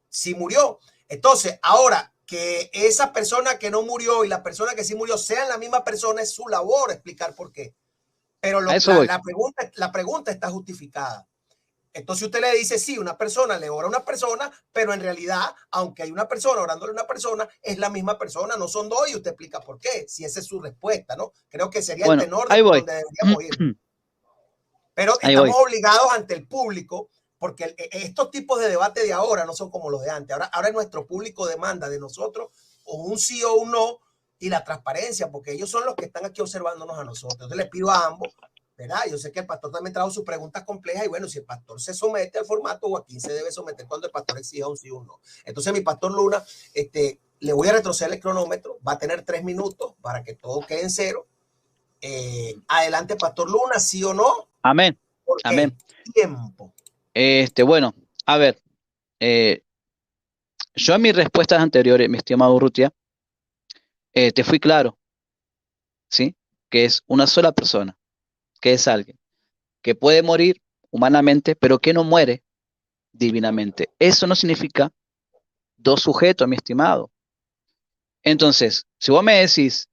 sí murió. Entonces, ahora que esa persona que no murió y la persona que sí murió sean la misma persona, es su labor explicar por qué. Pero la pregunta está justificada. Entonces usted le dice, sí, una persona le ora a una persona, pero en realidad, aunque hay una persona orándole a una persona, es la misma persona, no son dos, y usted explica por qué, si esa es su respuesta, ¿no? Creo que sería el tenor de donde deberíamos ir. Pero estamos obligados ante el público, porque estos tipos de debate de ahora no son como los de antes. Ahora nuestro público demanda de nosotros o un sí o un no, y la transparencia, porque ellos son los que están aquí observándonos a nosotros. Entonces les pido a ambos, ¿verdad? Yo sé que el pastor también trajo sus preguntas complejas y bueno, si el pastor se somete al formato, Joaquín se debe someter cuando el pastor exija un sí o un no. Entonces mi pastor Luna, le voy a retroceder el cronómetro, va a tener 3 minutos para que todo quede en cero. Adelante, pastor Luna, sí o no. Amén. Amén. Tiempo. Bueno, a ver, yo en mis respuestas anteriores, mi estimado Urrutia, te fui claro, ¿sí? Que es una sola persona, que es alguien que puede morir humanamente, pero que no muere divinamente. Eso no significa dos sujetos, mi estimado. Entonces, si vos me decís,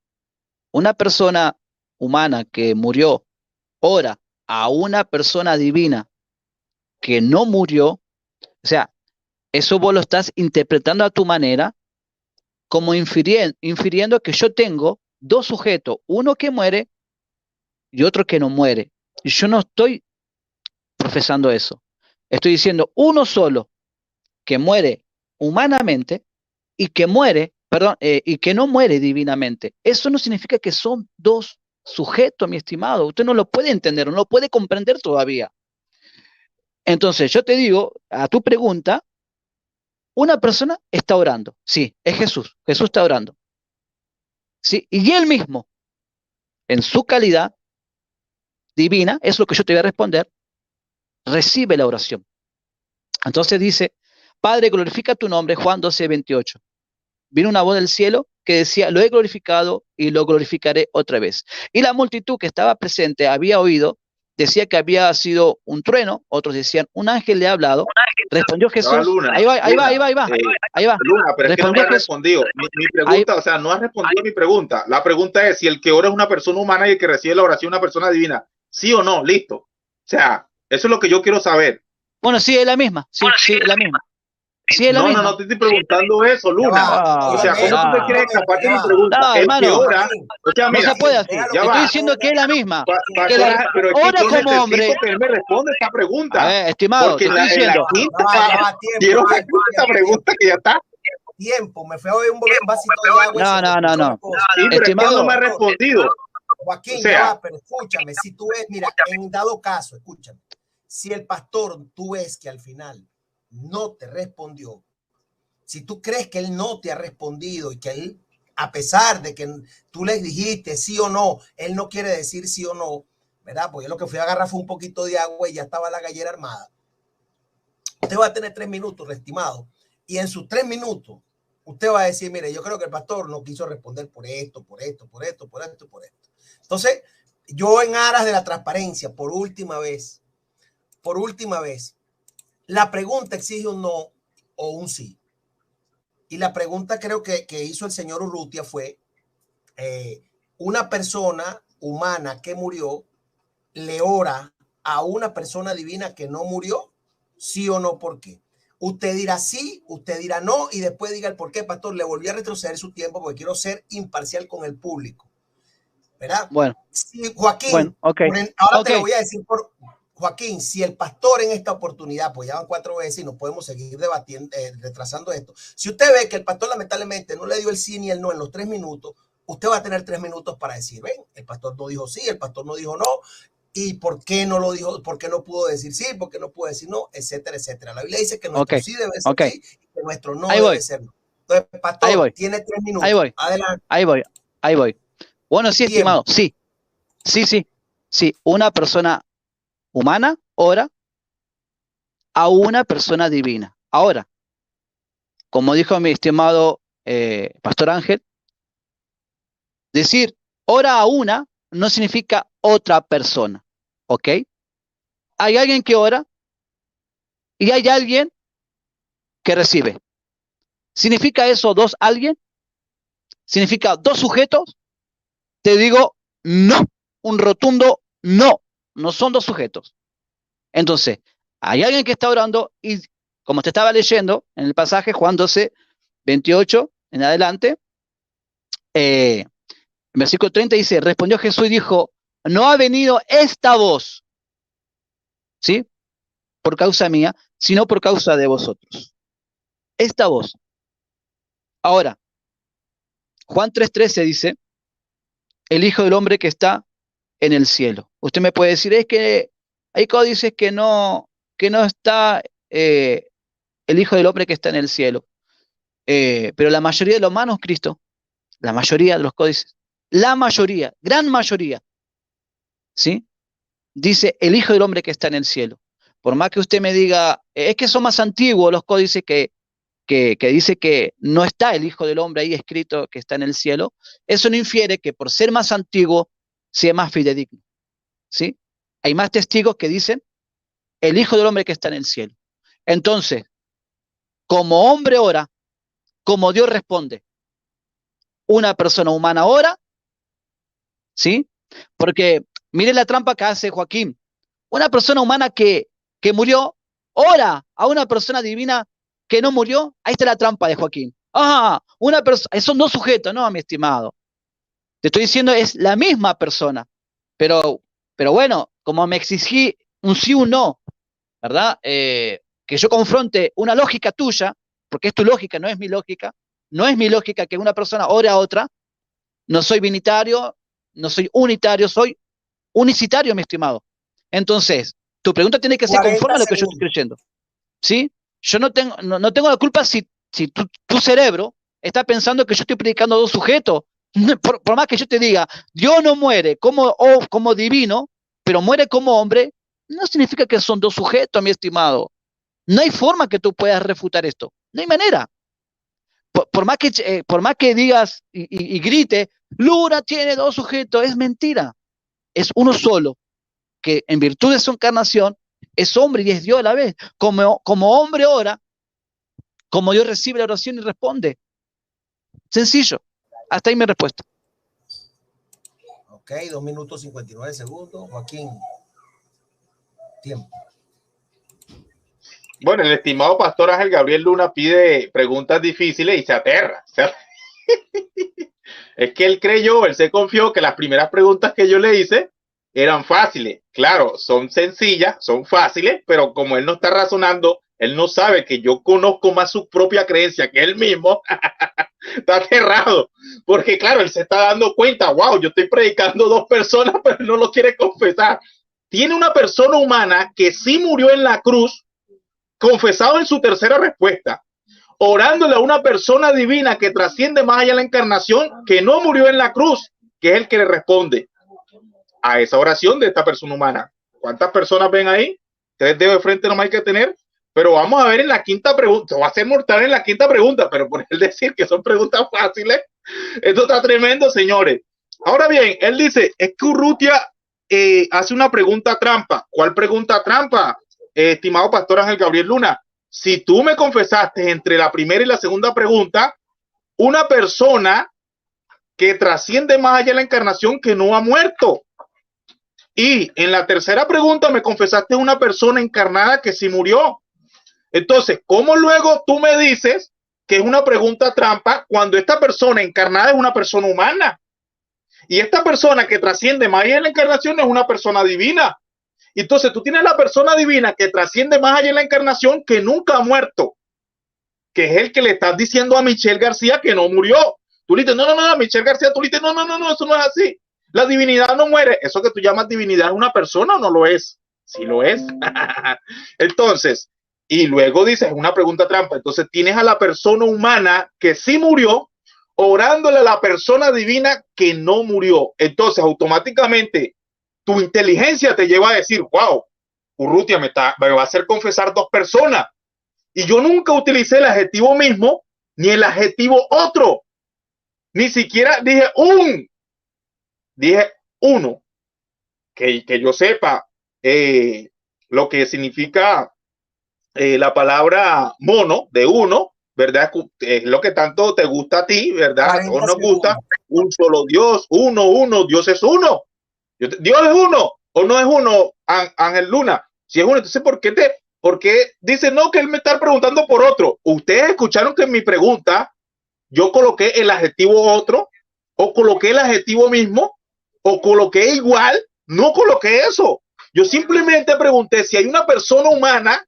una persona humana que murió ora a una persona divina que no murió, o sea, eso vos lo estás interpretando a tu manera, como infiriendo que yo tengo dos sujetos, uno que muere y otro que no muere. Y yo no estoy profesando eso. Estoy diciendo uno solo que muere humanamente y que muere, perdón, y que no muere divinamente. Eso no significa que son dos sujetos, mi estimado. Usted no lo puede entender, no lo puede comprender todavía. Entonces, yo te digo, a tu pregunta, una persona está orando. Sí, es Jesús. Jesús está orando. Sí, y él mismo, en su calidad divina, es lo que yo te voy a responder, recibe la oración. Entonces dice, Padre, glorifica tu nombre, Juan 12:28. Vino una voz del cielo que decía, lo he glorificado y lo glorificaré otra vez. Y la multitud que estaba presente había oído, decía que había sido un trueno, otros decían, un ángel le ha hablado. Respondió Jesús. Luna, ahí va. Luna, pero es que no me ha respondido. Mi pregunta, o sea, no ha respondido mi pregunta. La pregunta es si el que ora es una persona humana y el que recibe la oración es una persona divina. ¿Sí o no? Listo. O sea, eso es lo que yo quiero saber. Bueno, sí, es la misma. Sí, es la misma. Sí, es la misma. No te estoy preguntando eso, Luna. O sea, ¿cómo tú te crees capaz que mi pregunta No, es hermano, que ora? O sea, no mira, se puede así. ya Te va. estoy diciendo que es la misma. Que Pero es que ora yo como necesito hombre. que él me responda esta pregunta. A ver, estimado, Porque te estoy en la diciendo. quinta tiempo, quiero que esta pregunta que ya está. Tiempo, me fui a beber un vasito de agua. No. Sí, pero es que él Estimado. no me ha respondido. Joaquín, O sea, ya va, pero escúchame, si tú ves, mira, en dado caso, escúchame, si el pastor, tú ves que al final no te respondió, si tú crees que él no te ha respondido y que él, a pesar de que tú le dijiste sí o no, él no quiere decir sí o no, ¿verdad? Porque yo lo que fui a agarrar fue un poquito de agua y ya estaba la gallera armada. Usted va a tener 3 minutos, estimado, y en sus 3 minutos, usted va a decir, mire, yo creo que el pastor no quiso responder por esto. Entonces, yo en aras de la transparencia, por última vez, la pregunta exige un no o un sí. Y la pregunta creo que hizo el señor Urrutia fue, una persona humana que murió le ora a una persona divina que no murió, sí o no, ¿por qué? Usted dirá sí, usted dirá no, y después diga el por qué, pastor. Le volví a retroceder su tiempo porque quiero ser imparcial con el público, ¿verdad? Bueno. Sí, Joaquín, bueno, okay. Ahora te lo voy a decir por Joaquín, si el pastor en esta oportunidad, pues ya van 4 veces y no podemos seguir debatiendo, retrasando esto. Si usted ve que el pastor lamentablemente no le dio el sí ni el no en los 3 minutos, usted va a tener 3 minutos para decir, ven, el pastor no dijo sí, el pastor no dijo no, y por qué no lo dijo, por qué no pudo decir sí, por qué no pudo decir no, etcétera, etcétera. La Biblia dice que nuestro sí debe ser sí y que nuestro no debe ser no. Entonces, pastor, tiene 3 minutos. Adelante. Ahí voy. Bueno, sí, estimado, sí. Sí, una persona humana ora a una persona divina. Ahora, como dijo mi estimado Pastor Ángel, decir ora a una no significa otra persona, ¿ok? Hay alguien que ora y hay alguien que recibe. ¿Significa eso dos alguien? ¿Significa dos sujetos? Te digo, no, un rotundo no, no son dos sujetos. Entonces, hay alguien que está orando y, como te estaba leyendo en el pasaje, Juan 12, 28 en adelante, en versículo 30 dice, respondió Jesús y dijo, no ha venido esta voz, ¿sí? Por causa mía, sino por causa de vosotros. Esta voz. Ahora, Juan 3:13 dice, el Hijo del Hombre que está en el cielo. Usted me puede decir, es que hay códices que no está el Hijo del Hombre que está en el cielo. Pero la mayoría de los manuscritos, la mayoría de los códices, la mayoría, gran mayoría, ¿sí? Dice el Hijo del Hombre que está en el cielo. Por más que usted me diga, es que son más antiguos los códices que dice que no está el Hijo del Hombre ahí escrito que está en el cielo, eso no infiere que por ser más antiguo sea más fidedigno, ¿sí? Hay más testigos que dicen el Hijo del Hombre que está en el cielo. Entonces, como hombre ora, como Dios responde. Una persona humana ora, ¿sí? Porque mire la trampa que hace Joaquín. Una persona humana que murió, ora a una persona divina que no murió. Ahí está la trampa de Joaquín. Una persona, son dos sujetos, no, mi estimado. Te estoy diciendo, es la misma persona. Pero bueno, como me exigí un sí o un no, ¿verdad? Que yo confronte una lógica tuya, porque es tu lógica, no es mi lógica. No es mi lógica que una persona ore a otra. No soy binitario, no soy unitario, soy unicitario, mi estimado. Entonces, tu pregunta tiene que ser conforme a lo que yo estoy creyendo. ¿Sí? Yo no tengo la culpa si tu cerebro está pensando que yo estoy predicando a dos sujetos. Por más que yo te diga, Dios no muere como divino, pero muere como hombre, no significa que son dos sujetos, mi estimado. No hay forma que tú puedas refutar esto. No hay manera. Por más que digas y grite, Luna tiene dos sujetos, es mentira. Es uno solo, que en virtud de su encarnación es hombre y es Dios a la vez. Como hombre ora, como Dios recibe la oración y responde. Sencillo. Hasta ahí mi respuesta. Ok, 2 minutos 59 segundos. Joaquín, tiempo. Bueno, el estimado pastor Ángel Gabriel Luna pide preguntas difíciles y se aterra. Es que él se confió que las primeras preguntas que yo le hice eran fáciles. Claro, son sencillas, son fáciles, pero como él no está razonando, él no sabe que yo conozco más su propia creencia que él mismo. Está aterrado, porque claro, él se está dando cuenta, wow, yo estoy predicando 2 personas, pero él no lo quiere confesar. Tiene una persona humana que sí murió en la cruz, confesado en su tercera respuesta, orándole a una persona divina que trasciende más allá de la encarnación, que no murió en la cruz, que es el que le responde a esa oración de esta persona humana. ¿Cuántas personas ven ahí? 3 dedos de frente no hay que tener, pero vamos a ver en la quinta pregunta, va a ser mortal en la quinta pregunta, pero por él decir que son preguntas fáciles, esto está tremendo, señores. Ahora bien, él dice, es que Urrutia hace una pregunta trampa. ¿Cuál pregunta trampa, estimado pastor Ángel Gabriel Luna? Si tú me confesaste entre la primera y la segunda pregunta, una persona que trasciende más allá de la encarnación que no ha muerto. Y en la tercera pregunta me confesaste una persona encarnada que sí murió. Entonces, ¿cómo luego tú me dices que es una pregunta trampa cuando esta persona encarnada es una persona humana? Y esta persona que trasciende más allá de la encarnación es una persona divina. Entonces, tú tienes la persona divina que trasciende más allá de la encarnación que nunca ha muerto, que es el que le estás diciendo a Michelle García que no murió. Tú le dices, no, Michelle García, tú le dices, no, eso no es así. La divinidad no muere. ¿Eso que tú llamas divinidad es una persona o no lo es? Sí lo es. Entonces, y luego dices, es una pregunta trampa. Entonces tienes a la persona humana que sí murió, orándole a la persona divina que no murió. Entonces, automáticamente, tu inteligencia te lleva a decir, wow, Urrutia me va a hacer confesar 2 personas. Y yo nunca utilicé el adjetivo mismo, ni el adjetivo otro. Ni siquiera dije dije uno. Que yo sepa lo que significa la palabra mono, de uno, ¿verdad? Es lo que tanto te gusta a ti, ¿verdad? A todos nos gusta un solo Dios, uno, Dios es uno. Dios es uno, o no es uno, Ángel Luna. Si es uno, entonces, ¿por qué dice no que él me está preguntando por otro? Ustedes escucharon que en mi pregunta yo coloqué el adjetivo otro, o coloqué el adjetivo mismo, o coloqué igual, no coloqué eso. Yo simplemente pregunté si hay una persona humana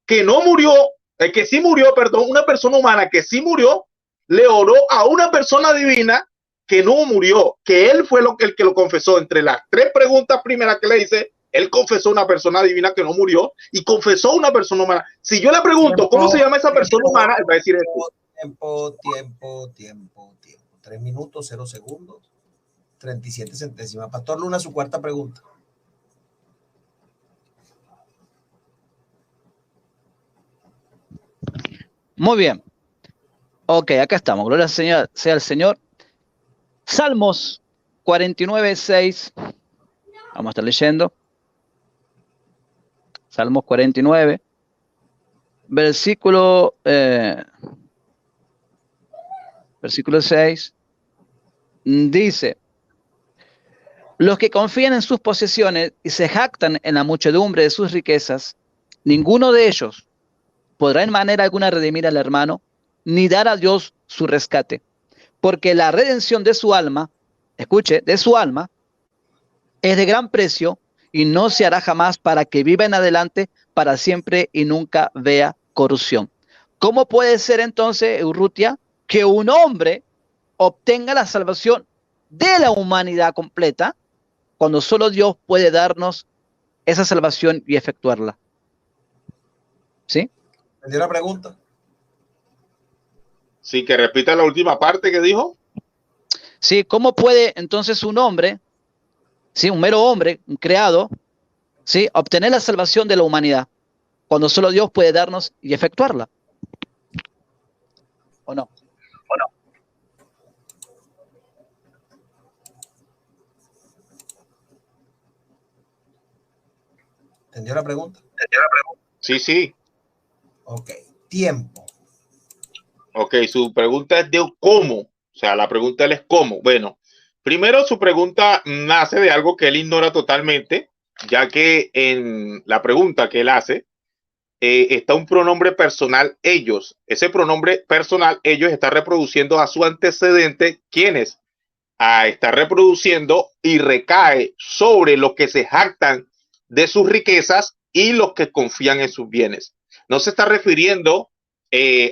que no murió, que sí murió, perdón, una persona humana que sí murió, le oró a una persona divina que no murió, que él fue el que lo confesó. Entre las 3 preguntas primeras que le hice, él confesó una persona divina que no murió y confesó una persona humana. Si yo le pregunto, ¿cómo se llama esa persona humana? Él va a decir esto. Tiempo. 3 minutos, 0 segundos, 37 centésimas. Pastor Luna, su cuarta pregunta. Muy bien. Ok, acá estamos. Gloria sea al Señor. Salmos 49:6. Vamos a estar leyendo. Salmos 49. Versículo 6. Dice: los que confían en sus posesiones y se jactan en la muchedumbre de sus riquezas, ninguno de ellos podrá en manera alguna redimir al hermano, ni dar a Dios su rescate, porque la redención de su alma, escuche, de su alma, es de gran precio y no se hará jamás para que viva en adelante para siempre y nunca vea corrupción. ¿Cómo puede ser entonces, Urrutia, que un hombre obtenga la salvación de la humanidad completa cuando solo Dios puede darnos esa salvación y efectuarla? ¿Sí? ¿Entendió la pregunta? Sí, que repita la última parte que dijo. Sí, ¿cómo puede entonces un hombre, sí, un mero hombre, un creado, sí, obtener la salvación de la humanidad cuando solo Dios puede darnos y efectuarla? ¿O no? ¿Entendió la pregunta? Sí. Ok, tiempo. Ok, su pregunta es de cómo. O sea, la pregunta es cómo. Bueno, primero su pregunta nace de algo que él ignora totalmente, ya que en la pregunta que él hace, está un pronombre personal ellos. Ese pronombre personal ellos está reproduciendo a su antecedente, quienes está reproduciendo y recae sobre los que se jactan de sus riquezas y los que confían en sus bienes. No se está refiriendo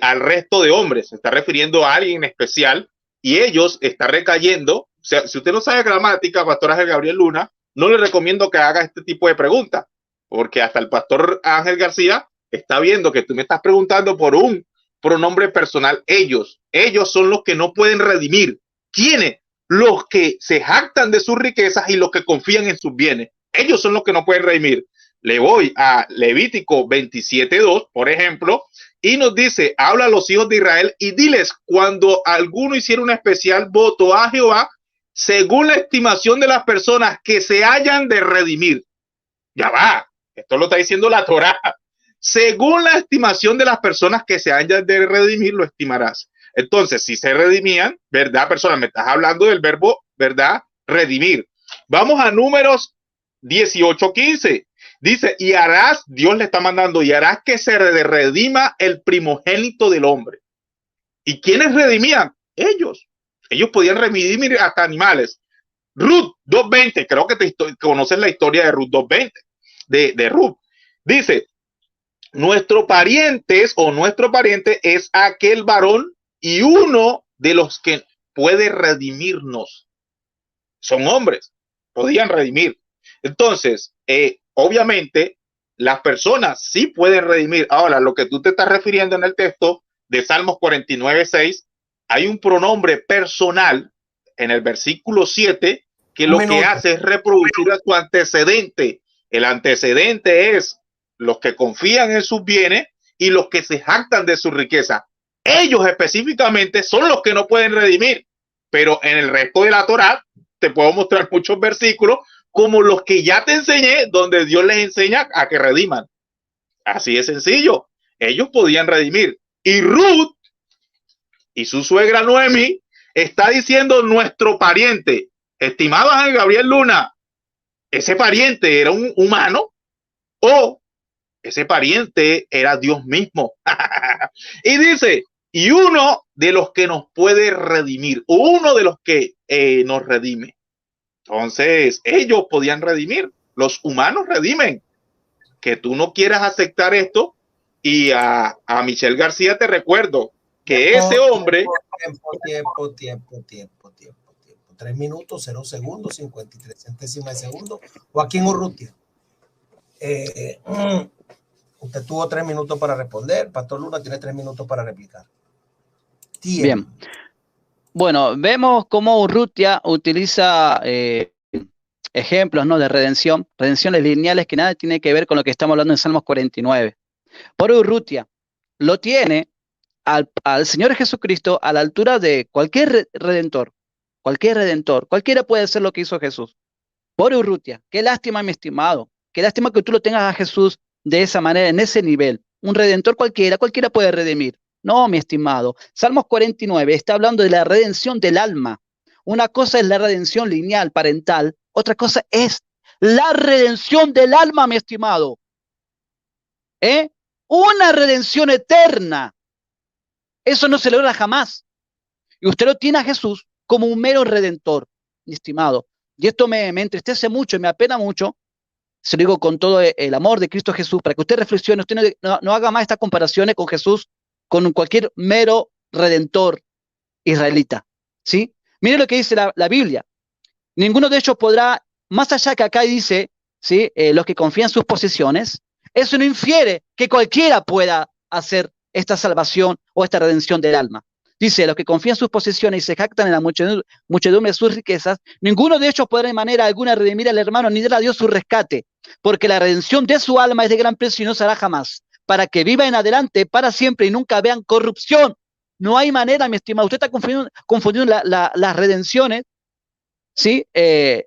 al resto de hombres, se está refiriendo a alguien en especial, y ellos están recayendo. O sea, si usted no sabe gramática, Pastor Ángel Gabriel Luna, no le recomiendo que haga este tipo de preguntas, porque hasta el Pastor Ángel García está viendo que tú me estás preguntando por un pronombre personal ellos. Ellos son los que no pueden redimir. ¿Quiénes? Los que se jactan de sus riquezas y los que confían en sus bienes. Ellos son los que no pueden redimir. Le voy a Levítico 27:2, por ejemplo, y nos dice: habla a los hijos de Israel y diles, cuando alguno hiciera un especial voto a Jehová, según la estimación de las personas que se hayan de redimir. Ya va, esto lo está diciendo la Torá. Según la estimación de las personas que se hayan de redimir, lo estimarás. Entonces, si se redimían, ¿verdad, personas? Me estás hablando del verbo, ¿verdad? Redimir. Vamos a Números 18:15. Dice: y harás, Dios le está mandando, y harás que se redima el primogénito del hombre. ¿Y quiénes redimían? Ellos. Ellos podían redimir hasta animales. Ruth 2:20, creo que conoces la historia de Ruth 2:20, de Ruth. Dice: nuestro pariente es aquel varón y uno de los que puede redimirnos. Son hombres, podían redimir. Entonces, obviamente, las personas sí pueden redimir. Ahora, lo que tú te estás refiriendo en el texto de Salmos 49:6, hay un pronombre personal en el versículo 7 que lo que hace es reproducir a su antecedente. El antecedente es los que confían en sus bienes y los que se jactan de su riqueza. Ellos específicamente son los que no pueden redimir, pero en el resto de la Torá te puedo mostrar muchos versículos como los que ya te enseñé, donde Dios les enseña a que rediman. Así de sencillo. Ellos podían redimir. Y Ruth y su suegra Noemí está diciendo: nuestro pariente. Estimado Ángel Gabriel Luna, ¿ese pariente era un humano o ese pariente era Dios mismo? Y dice: y uno de los que nos puede redimir, uno de los que nos redime. Entonces, ellos podían redimir, los humanos redimen. Que tú no quieras aceptar esto, y a Michelle García te recuerdo que ese hombre... Tiempo. 3 minutos, 0 segundos, 53 centésimas de segundo. Joaquín Urrutia. Usted tuvo 3 minutos para responder. Pastor Luna tiene 3 minutos para replicar. Bien. Bueno, vemos cómo Urrutia utiliza ejemplos, ¿no?, de redención, redenciones lineales que nada tiene que ver con lo que estamos hablando en Salmos 49. Por Urrutia lo tiene al Señor Jesucristo a la altura de cualquier redentor. Cualquiera puede hacer lo que hizo Jesús. Por Urrutia, qué lástima, mi estimado, qué lástima que tú lo tengas a Jesús de esa manera, en ese nivel. Un redentor cualquiera puede redimir. No, mi estimado. Salmos 49 está hablando de la redención del alma. Una cosa es la redención lineal, parental. Otra cosa es la redención del alma, mi estimado. Una redención eterna. Eso no se logra jamás. Y usted lo tiene a Jesús como un mero redentor, mi estimado. Y esto me entristece mucho y me apena mucho. Se lo digo con todo el amor de Cristo Jesús, para que usted reflexione, usted no haga más estas comparaciones con Jesús, con cualquier mero redentor israelita. ¿Sí? Mire lo que dice la Biblia. Ninguno de ellos podrá, más allá que acá dice, ¿sí?, los que confían en sus posesiones, eso no infiere que cualquiera pueda hacer esta salvación o esta redención del alma. Dice: los que confían en sus posesiones y se jactan en la muchedumbre de sus riquezas, ninguno de ellos podrá de manera alguna redimir al hermano ni dar a Dios su rescate, porque la redención de su alma es de gran precio y no será jamás, para que viva en adelante para siempre y nunca vean corrupción. No hay manera, mi estimado. Usted está confundiendo las redenciones, ¿sí?, que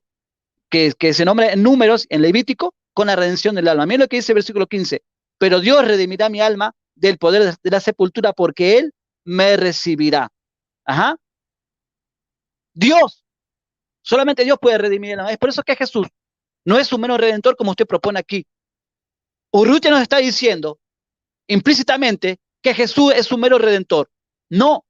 se nombra en Números, en Levítico, con la redención del alma. Miren lo que dice el versículo 15. Pero Dios redimirá mi alma del poder de la sepultura, porque Él me recibirá. Ajá. Dios, solamente Dios puede redimir el alma. Es por eso que Jesús no es un mero redentor como usted propone aquí. Urrutia nos está diciendo implícitamente que Jesús es un mero redentor. No,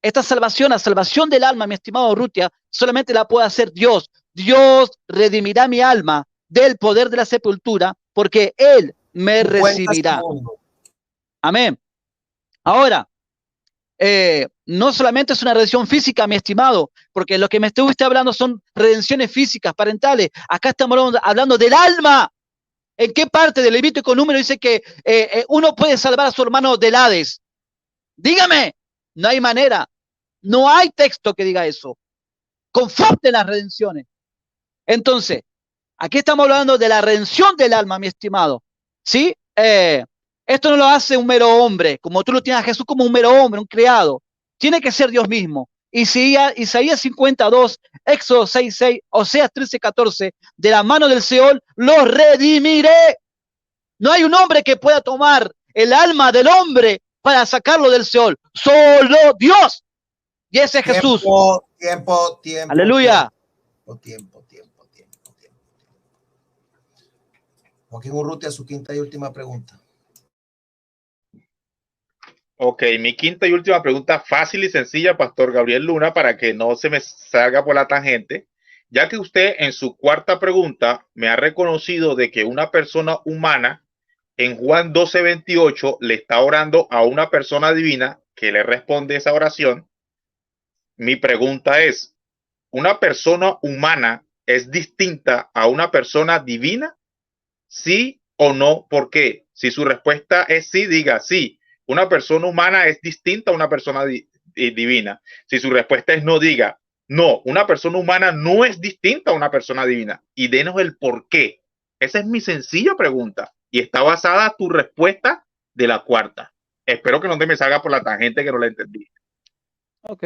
esta salvación, la salvación del alma, mi estimado Rutia, solamente la puede hacer Dios. Dios redimirá mi alma del poder de la sepultura, porque Él me recibirá. Amén. Ahora, no solamente es una redención física, mi estimado, porque lo que me estuviste hablando son redenciones físicas, parentales. Acá estamos hablando del alma. ¿En qué parte del Levítico número dice que uno puede salvar a su hermano del Hades? Dígame, no hay manera. No hay texto que diga eso. Conforte las redenciones. Entonces, aquí estamos hablando de la redención del alma, mi estimado. ¿Sí? Esto no lo hace un mero hombre, como tú lo tienes a Jesús como un mero hombre, un criado. Tiene que ser Dios mismo. Isaías 52, Éxodo 6:6, Oseas 13:14, de la mano del Seol los redimiré. No hay un hombre que pueda tomar el alma del hombre para sacarlo del Seol. Solo Dios. Y ese es Jesús. Tiempo. Aleluya. Tiempo. Joaquín Urrutia, su quinta y última pregunta. Ok, mi quinta y última pregunta, fácil y sencilla, Pastor Gabriel Luna, para que no se me salga por la tangente, ya que usted en su cuarta pregunta me ha reconocido de que una persona humana en Juan 12:28 le está orando a una persona divina que le responde esa oración. Mi pregunta es, ¿una persona humana es distinta a una persona divina? ¿Sí o no? ¿Por qué? Si su respuesta es sí, diga sí. Una persona humana es distinta a una persona divina. Si su respuesta es no, diga no. Una persona humana no es distinta a una persona divina. Y denos el por qué. Esa es mi sencilla pregunta. Y está basada tu respuesta de la cuarta. Espero que no te me salga por la tangente que no la entendí. Ok.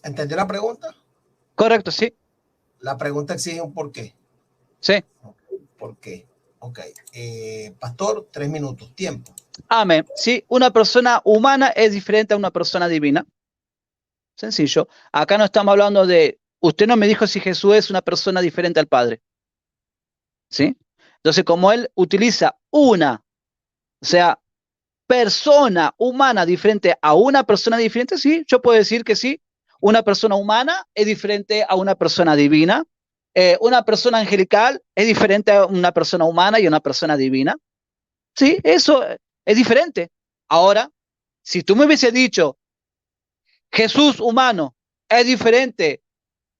¿Entendió la pregunta? Correcto, sí. La pregunta exige un por qué. Sí. ¿Por qué? Ok. Pastor, 3 minutos. Tiempo. Amén. Sí, una persona humana es diferente a una persona divina. Sencillo. Acá no estamos hablando de... Usted no me dijo si Jesús es una persona diferente al Padre. ¿Sí? Entonces, como él utiliza una, o sea, persona humana diferente a una persona diferente, sí, yo puedo decir que sí. Una persona humana es diferente a una persona divina. Una persona angelical es diferente a una persona humana y una persona divina. Sí, eso es diferente. Ahora, si tú me hubiese dicho, Jesús humano es diferente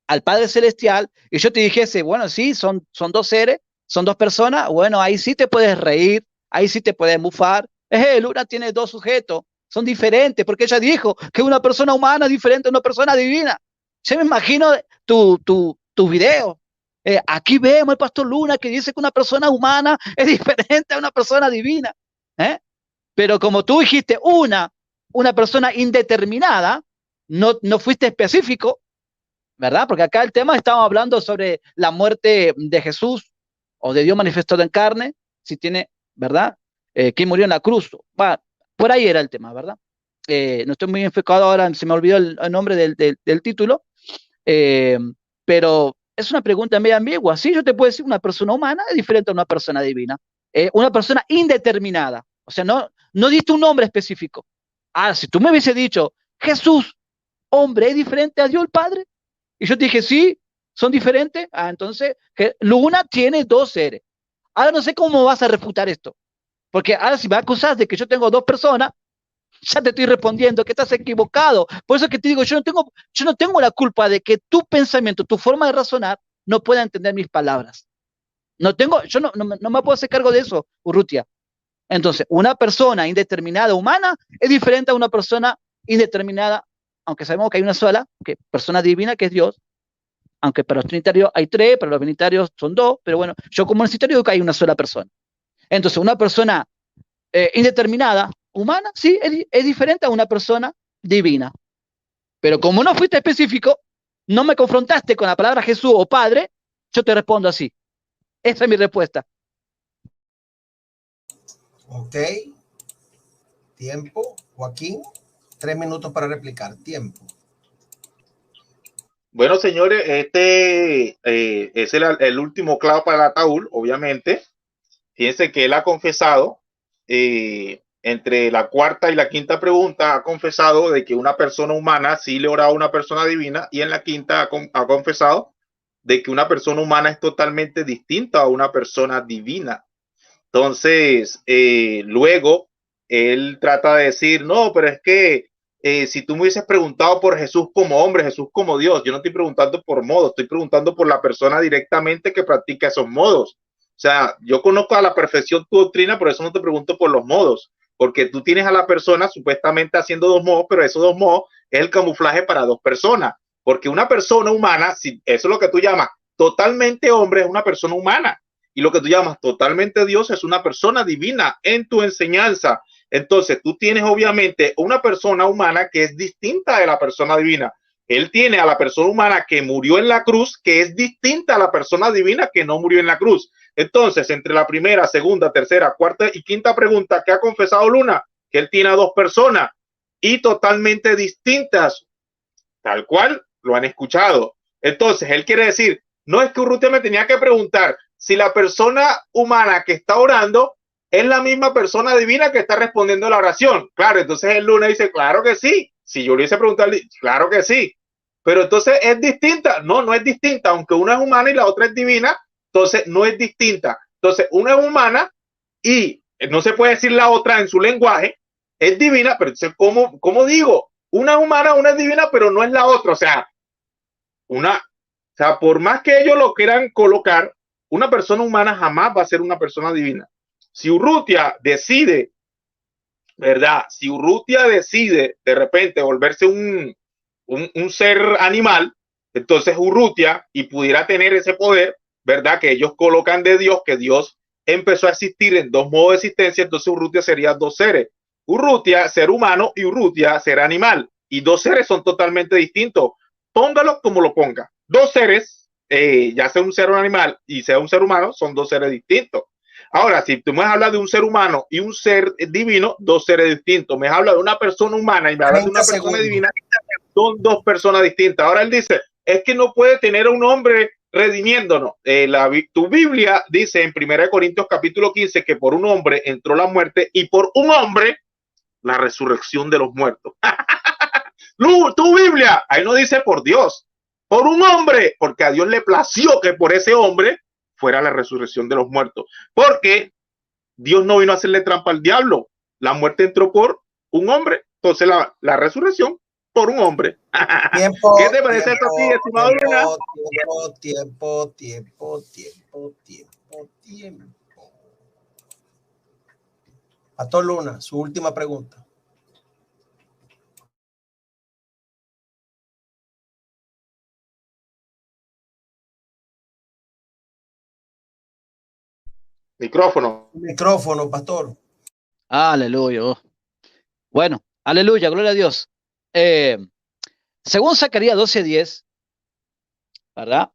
al Padre Celestial, y yo te dijese, bueno, sí, son dos seres, son dos personas, bueno, ahí sí te puedes reír, ahí sí te puedes bufar. Luna tiene dos sujetos, son diferentes, porque ella dijo que una persona humana es diferente a una persona divina. Yo me imagino tu video. Aquí vemos el pastor Luna que dice que una persona humana es diferente a una persona divina. Pero como tú dijiste una persona indeterminada, no fuiste específico, ¿verdad? Porque acá el tema estamos hablando sobre la muerte de Jesús o de Dios manifestado en carne, si tiene, ¿verdad? ¿Quién murió en la cruz? Va, por ahí era el tema, ¿verdad? No estoy muy enfocado ahora, se me olvidó el nombre del título, pero es una pregunta medio ambigua. Sí, yo te puedo decir, una persona humana es diferente a una persona divina. Una persona indeterminada, o sea, no diste un nombre específico. Ahora, si tú me hubiese dicho, Jesús, hombre, es diferente a Dios el Padre, y yo te dije, sí, son diferentes. Entonces, Luna tiene dos seres. Ahora no sé cómo vas a refutar esto. Porque ahora si me acusas de que yo tengo dos personas, ya te estoy respondiendo que estás equivocado. Por eso que te digo, yo no tengo la culpa de que tu pensamiento, tu forma de razonar, no pueda entender mis palabras. Yo no me puedo hacer cargo de eso, Urrutia. Entonces, una persona indeterminada humana es diferente a una persona indeterminada, aunque sabemos que hay una sola, que persona divina, que es Dios, aunque para los trinitarios hay tres, para los binitarios son dos, pero bueno, yo como necesitario digo que hay una sola persona. Entonces, una persona indeterminada, humana, sí, es diferente a una persona divina. Pero como no fuiste específico, no me confrontaste con la palabra Jesús o Padre, yo te respondo así. Esa es mi respuesta. Ok. Tiempo. Joaquín, 3 minutos para replicar. Tiempo. Bueno, señores, este es el último clavo para el ataúd, obviamente. Fíjense que él ha confesado entre la cuarta y la quinta pregunta ha confesado de que una persona humana sí le ora a una persona divina, y en la quinta ha confesado de que una persona humana es totalmente distinta a una persona divina. Entonces, luego él trata de decir, no, pero es que si tú me hubieses preguntado por Jesús como hombre, Jesús como Dios, yo no estoy preguntando por modos, estoy preguntando por la persona directamente que practica esos modos. O sea, yo conozco a la perfección tu doctrina, por eso no te pregunto por los modos, porque tú tienes a la persona supuestamente haciendo dos modos, pero esos dos modos es el camuflaje para dos personas, porque una persona humana, si eso es lo que tú llamas totalmente hombre, es una persona humana. Y lo que tú llamas totalmente Dios es una persona divina en tu enseñanza. Entonces tú tienes obviamente una persona humana que es distinta de la persona divina. Él tiene a la persona humana que murió en la cruz, que es distinta a la persona divina que no murió en la cruz. Entonces, entre la primera, segunda, tercera, cuarta y quinta pregunta que ha confesado Luna, que él tiene a dos personas y totalmente distintas, tal cual lo han escuchado. Entonces, él quiere decir, no es que Urrutia me tenía que preguntar si la persona humana que está orando es la misma persona divina que está respondiendo la oración. Claro, entonces el Luna dice, claro que sí. Si yo le hubiese preguntado, claro que sí. Pero entonces es distinta. No, no es distinta. Aunque una es humana y la otra es divina, entonces no es distinta. Entonces una es humana y no se puede decir la otra en su lenguaje, es divina, pero entonces, ¿cómo digo? Una es humana, una es divina, pero no es la otra. O sea, por más que ellos lo quieran colocar, una persona humana jamás va a ser una persona divina. Si Urrutia decide, ¿verdad? Si Urrutia decide de repente volverse un ser animal, entonces Urrutia, y pudiera tener ese poder, ¿verdad? Que ellos colocan de Dios, que Dios empezó a existir en dos modos de existencia, entonces Urrutia sería dos seres. Urrutia, ser humano, y Urrutia, ser animal. Y dos seres son totalmente distintos. Póngalo como lo ponga. Dos seres, ya sea un ser o un animal y sea un ser humano, son dos seres distintos. Ahora, si tú me hablas de un ser humano y un ser divino, dos seres distintos. Me hablas de una persona humana y me hablas de una persona divina, son dos personas distintas. Ahora él dice, es que no puede tener a un hombre redimiéndonos. Tu Biblia dice en 1 Corintios capítulo 15 que por un hombre entró la muerte y por un hombre la resurrección de los muertos. Tu Biblia, ahí no dice por Dios, por un hombre, porque a Dios le plació que por ese hombre fuera la resurrección de los muertos, porque Dios no vino a hacerle trampa al diablo. La muerte entró por un hombre, entonces la resurrección por un hombre. Tiempo, ¿Qué te parece esto a ti, estimado Luna? Tiempo. Pastor Luna, su última pregunta. Micrófono, pastor. Aleluya. Bueno, aleluya, gloria a Dios. Según Zacarías 12:10, ¿verdad?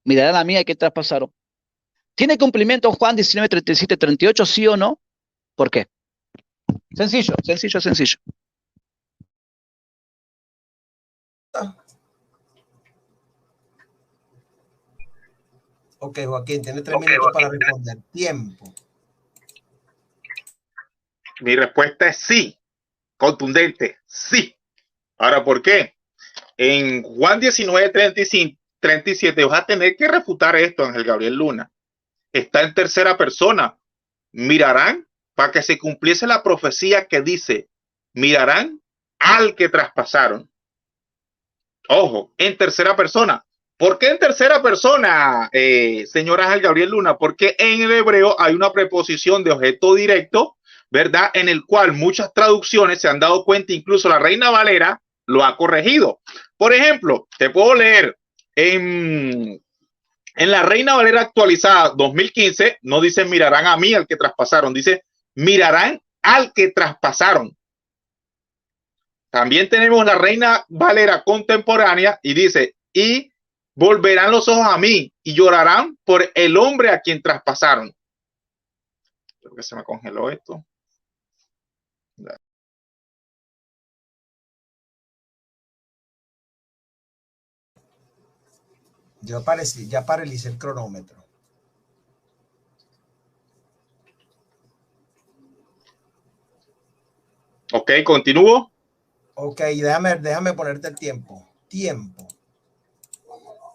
Mirarán a mí a qué traspasaron. ¿Tiene cumplimiento Juan 19:37-38, sí o no? ¿Por qué? Sencillo. Ok, Joaquín, tiene 3 minutos para responder. Tiempo. Mi respuesta es sí, contundente, sí. Ahora, ¿por qué? En Juan 19:37 vas a tener que refutar esto, Ángel Gabriel Luna. Está en tercera persona. Mirarán, para que se cumpliese la profecía que dice, mirarán al que traspasaron. Ojo, en tercera persona. ¿Por qué en tercera persona, señor Ángel Gabriel Luna? Porque en el hebreo hay una preposición de objeto directo, ¿verdad? En el cual muchas traducciones se han dado cuenta, incluso la Reina Valera lo ha corregido. Por ejemplo, te puedo leer en la Reina Valera actualizada 2015, no dice mirarán a mí al que traspasaron, dice mirarán al que traspasaron. También tenemos la Reina Valera contemporánea y dice, y volverán los ojos a mí y llorarán por el hombre a quien traspasaron. Creo que se me congeló esto. Ya paralicé el cronómetro. Ok, continúo. Ok, déjame ponerte el tiempo.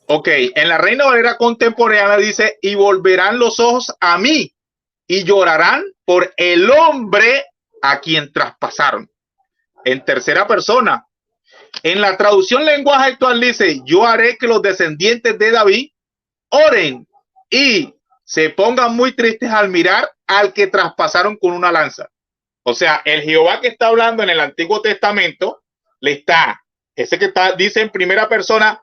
Ok, en la Reina Valera contemporánea dice, y volverán los ojos a mí y llorarán por el hombre a quien traspasaron. En tercera persona. En la traducción lenguaje actual dice, yo haré que los descendientes de David oren y se pongan muy tristes al mirar al que traspasaron con una lanza. O sea, el Jehová que está hablando en el Antiguo Testamento, ese que dice en primera persona,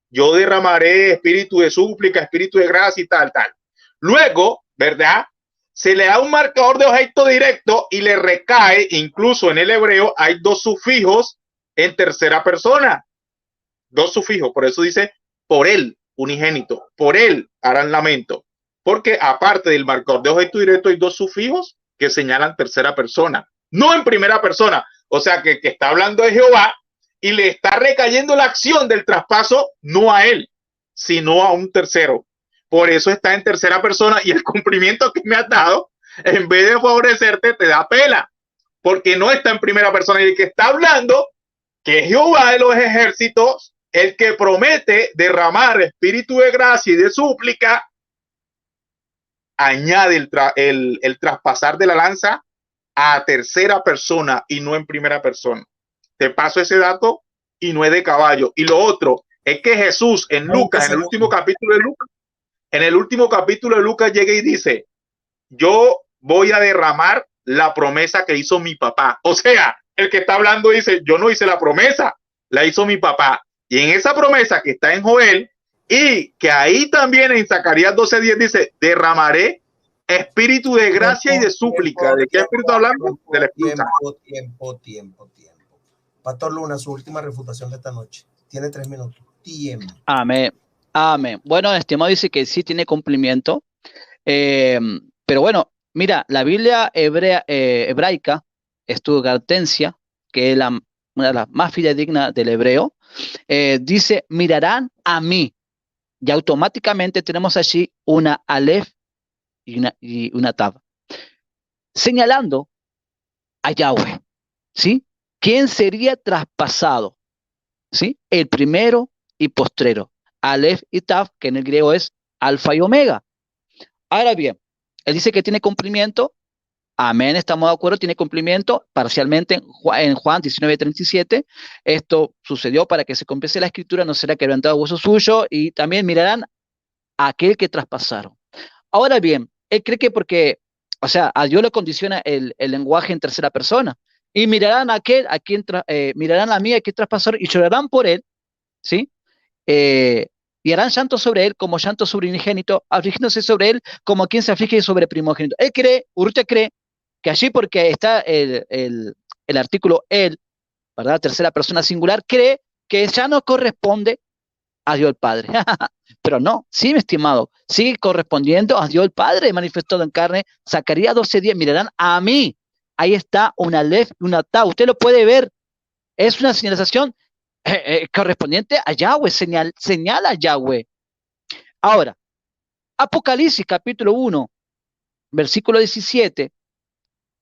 yo derramaré espíritu de súplica, espíritu de gracia y tal. Luego, ¿verdad? Se le da un marcador de objeto directo y le recae, incluso en el hebreo, hay dos sufijos en tercera persona. Dos sufijos, por eso dice, por él, unigénito, por él harán lamento. Porque aparte del marcador de objeto directo hay dos sufijos que señalan tercera persona, no en primera persona. O sea que está hablando de Jehová y le está recayendo la acción del traspaso no a él, sino a un tercero. Por eso está en tercera persona y el cumplimiento que me has dado, en vez de favorecerte, te da pela, porque no está en primera persona. Y el que está hablando, que es Jehová de los ejércitos, el que promete derramar espíritu de gracia y de súplica, añade el traspasar de la lanza a tercera persona y no en primera persona. Te paso ese dato y no es de caballo. Y lo otro es que Jesús en Lucas, en el último capítulo de Lucas, llega y dice, yo voy a derramar la promesa que hizo mi papá. O sea, el que está hablando dice, yo no hice la promesa, la hizo mi papá. Y en esa promesa que está en Joel, y que ahí también en Zacarías 12:10 dice, derramaré espíritu de gracia y de súplica. ¿De qué espíritu hablando? Del Espíritu Santo. Tiempo. Pastor Luna, su última refutación de esta noche. Tiene 3 minutos. Tiempo. Amén. Bueno, estimado, dice que sí tiene cumplimiento. Pero bueno, mira, la Biblia hebraica, Estudiantensia, que es una de las más fidedignas del hebreo, dice, mirarán a mí. Y automáticamente tenemos allí una Aleph y una Tav, señalando a Yahweh, ¿sí? ¿Quién sería traspasado? ¿Sí? El primero y postrero. Aleph y Tav, que en el griego es alfa y omega. Ahora bien, él dice que tiene cumplimiento. Amén, estamos de acuerdo, tiene cumplimiento parcialmente en Juan 19:37. Esto sucedió para que se cumpliese la escritura, no será quebrantado hueso suyo, y también mirarán a aquel que traspasaron. Ahora bien, él cree que porque, o sea, a Dios le condiciona el lenguaje en tercera persona, y mirarán a mirarán a mí, a quien traspasaron, y llorarán por él, ¿sí? Y harán llanto sobre él como llanto sobre unigénito, afligiéndose sobre él como quien se aflige sobre primogénito. Urrutia cree que allí, porque está el artículo él, ¿verdad? Tercera persona singular, cree que ya no corresponde a Dios el Padre. Pero no, sí, mi estimado, sigue correspondiendo a Dios el Padre manifestado en carne. Zacarías 12:10, mirarán a mí. Ahí está una Aleph y una Tav. Usted lo puede ver. Es una señalización correspondiente a Yahweh, señala a Yahweh. Ahora, Apocalipsis capítulo 1, versículo 17,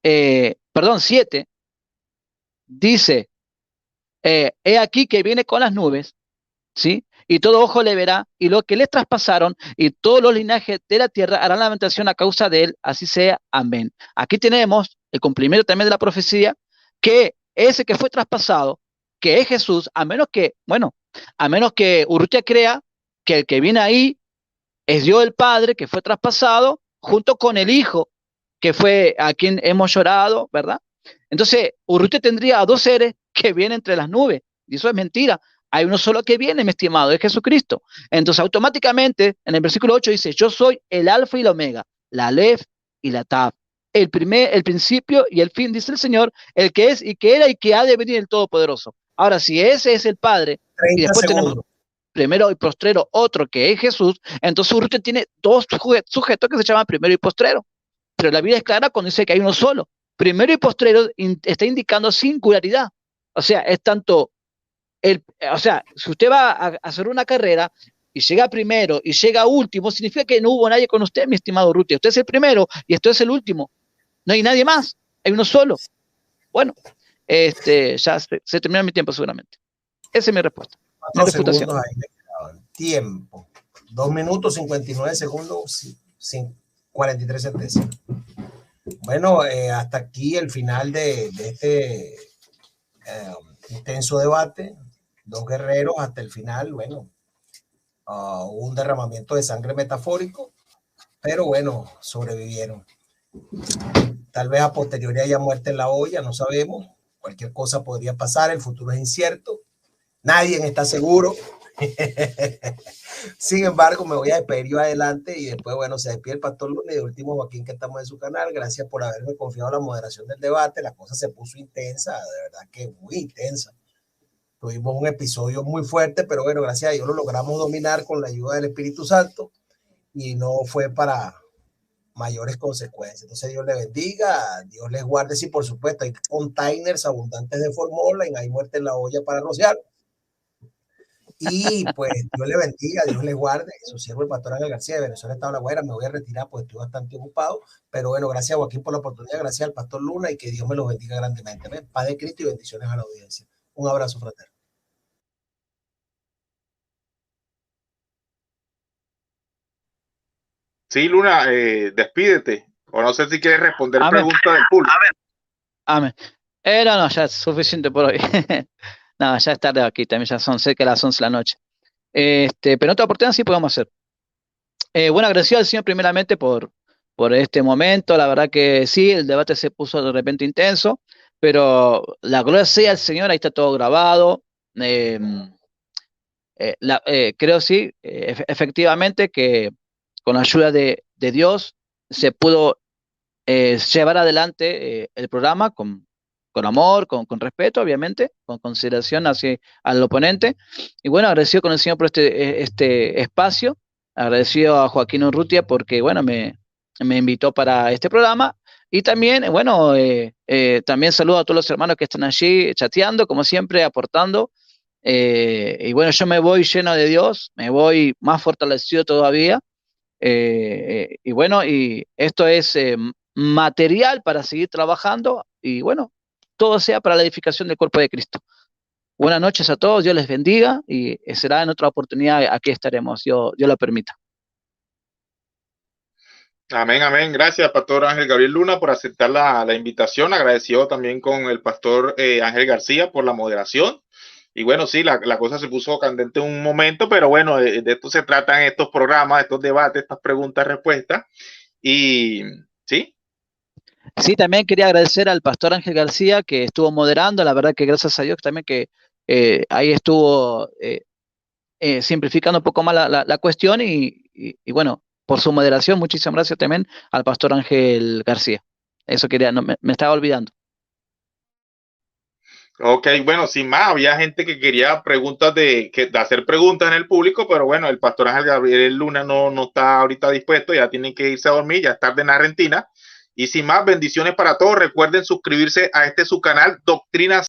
7, dice, he aquí que viene con las nubes, ¿sí? Y todo ojo le verá, y lo que le traspasaron, y todos los linajes de la tierra harán lamentación a causa de él, así sea, amén. Aquí tenemos el cumplimiento también de la profecía, que ese que fue traspasado, que es Jesús, a menos que Urrutia crea que el que viene ahí es Dios el Padre, que fue traspasado, junto con el Hijo, que fue a quien hemos llorado, ¿verdad? Entonces, Urrutia tendría a dos seres que vienen entre las nubes, y eso es mentira. Hay uno solo que viene, mi estimado, es Jesucristo. Entonces, automáticamente, en el versículo 8 dice, yo soy el alfa y la omega, la Aleph y la Tav, el principio y el fin, dice el Señor, el que es y que era y que ha de venir el Todopoderoso. Ahora, si ese es el Padre, y después tenemos primero y postrero, otro que es Jesús, entonces Urrutia tiene dos sujetos que se llaman primero y postrero. Pero la Biblia es clara cuando dice que hay uno solo. Primero y postrero está indicando singularidad. O sea, es tanto si usted va a hacer una carrera y llega primero y llega último, significa que no hubo nadie con usted, mi estimado Urrutia. Usted es el primero y usted es el último. No hay nadie más. Hay uno solo. Bueno, ya se terminó mi tiempo seguramente. Esa es mi respuesta. 4 segundos ahí me quedaban. Tiempo. 2 minutos 59 segundos, 43 centésimas. Bueno, hasta aquí el final de este intenso debate. 2 guerreros hasta el final. Bueno, hubo un derramamiento de sangre metafórico, pero bueno, sobrevivieron. Tal vez a posteriori haya muerte en la olla, no sabemos. Cualquier cosa podría pasar, el futuro es incierto. Nadie está seguro. Sin embargo, me voy a despedir yo adelante y después, bueno, se despide el Pastor Luna y de último Joaquín, que estamos en su canal. Gracias por haberme confiado la moderación del debate. La cosa se puso intensa, de verdad que muy intensa. Tuvimos un episodio muy fuerte, pero bueno, gracias a Dios lo logramos dominar con la ayuda del Espíritu Santo y no fue para mayores consecuencias. Entonces Dios les bendiga, Dios les guarde. Sí, por supuesto, hay containers abundantes de Formol, hay muerte en la olla para rociar. Y pues Dios le bendiga, Dios les guarde. Su siervo el Pastor Ángel García de Venezuela, Estado de La Guaira. Me voy a retirar porque estoy bastante ocupado, pero bueno, gracias a Joaquín por la oportunidad, gracias al Pastor Luna y que Dios me los bendiga grandemente. Paz de Cristo y bendiciones a la audiencia. Un abrazo fraterno. Sí, Luna, despídete. O no sé si quieres responder preguntas del público. Amén. No, ya es suficiente por hoy. No, ya es tarde aquí, también ya son cerca de las 11 de la noche. Pero en otra oportunidad sí podemos hacer. Bueno, agradecido al Señor primeramente por este momento. La verdad que sí, el debate se puso de repente intenso, pero la gloria sea al Señor, ahí está todo grabado. Creo sí, efectivamente que con la ayuda de Dios se pudo llevar adelante el programa con amor, con respeto, obviamente, con consideración hacia al oponente. Y bueno, agradecido con el Señor por este espacio, agradecido a Joaquín Urrutia porque, bueno, me invitó para este programa. Y también, bueno, también saludo a todos los hermanos que están allí chateando, como siempre, aportando. Y bueno, yo me voy lleno de Dios, me voy más fortalecido todavía. Y bueno, y esto es material para seguir trabajando y bueno, todo sea para la edificación del cuerpo de Cristo. Buenas noches a todos, Dios les bendiga y será en otra oportunidad, aquí estaremos, Dios lo permita. Amén, amén. Gracias, Pastor Ángel Gabriel Luna, por aceptar la invitación. Agradecido también con el Pastor Ángel García por la moderación. Y bueno, sí, la cosa se puso candente un momento, pero bueno, de esto se tratan estos programas, estos debates, estas preguntas, respuestas. Y sí. Sí, también quería agradecer al Pastor Ángel García que estuvo moderando. La verdad que gracias a Dios también que ahí estuvo simplificando un poco más la cuestión y bueno, por su moderación, muchísimas gracias también al Pastor Ángel García. Eso quería, no, me estaba olvidando. Ok, bueno, sin más, había gente que quería preguntas de hacer preguntas en el público, pero bueno, el Pastor Ángel Gabriel Luna no está ahorita dispuesto, ya tienen que irse a dormir, ya es tarde en Argentina. Y sin más, bendiciones para todos. Recuerden suscribirse a su canal Doctrinas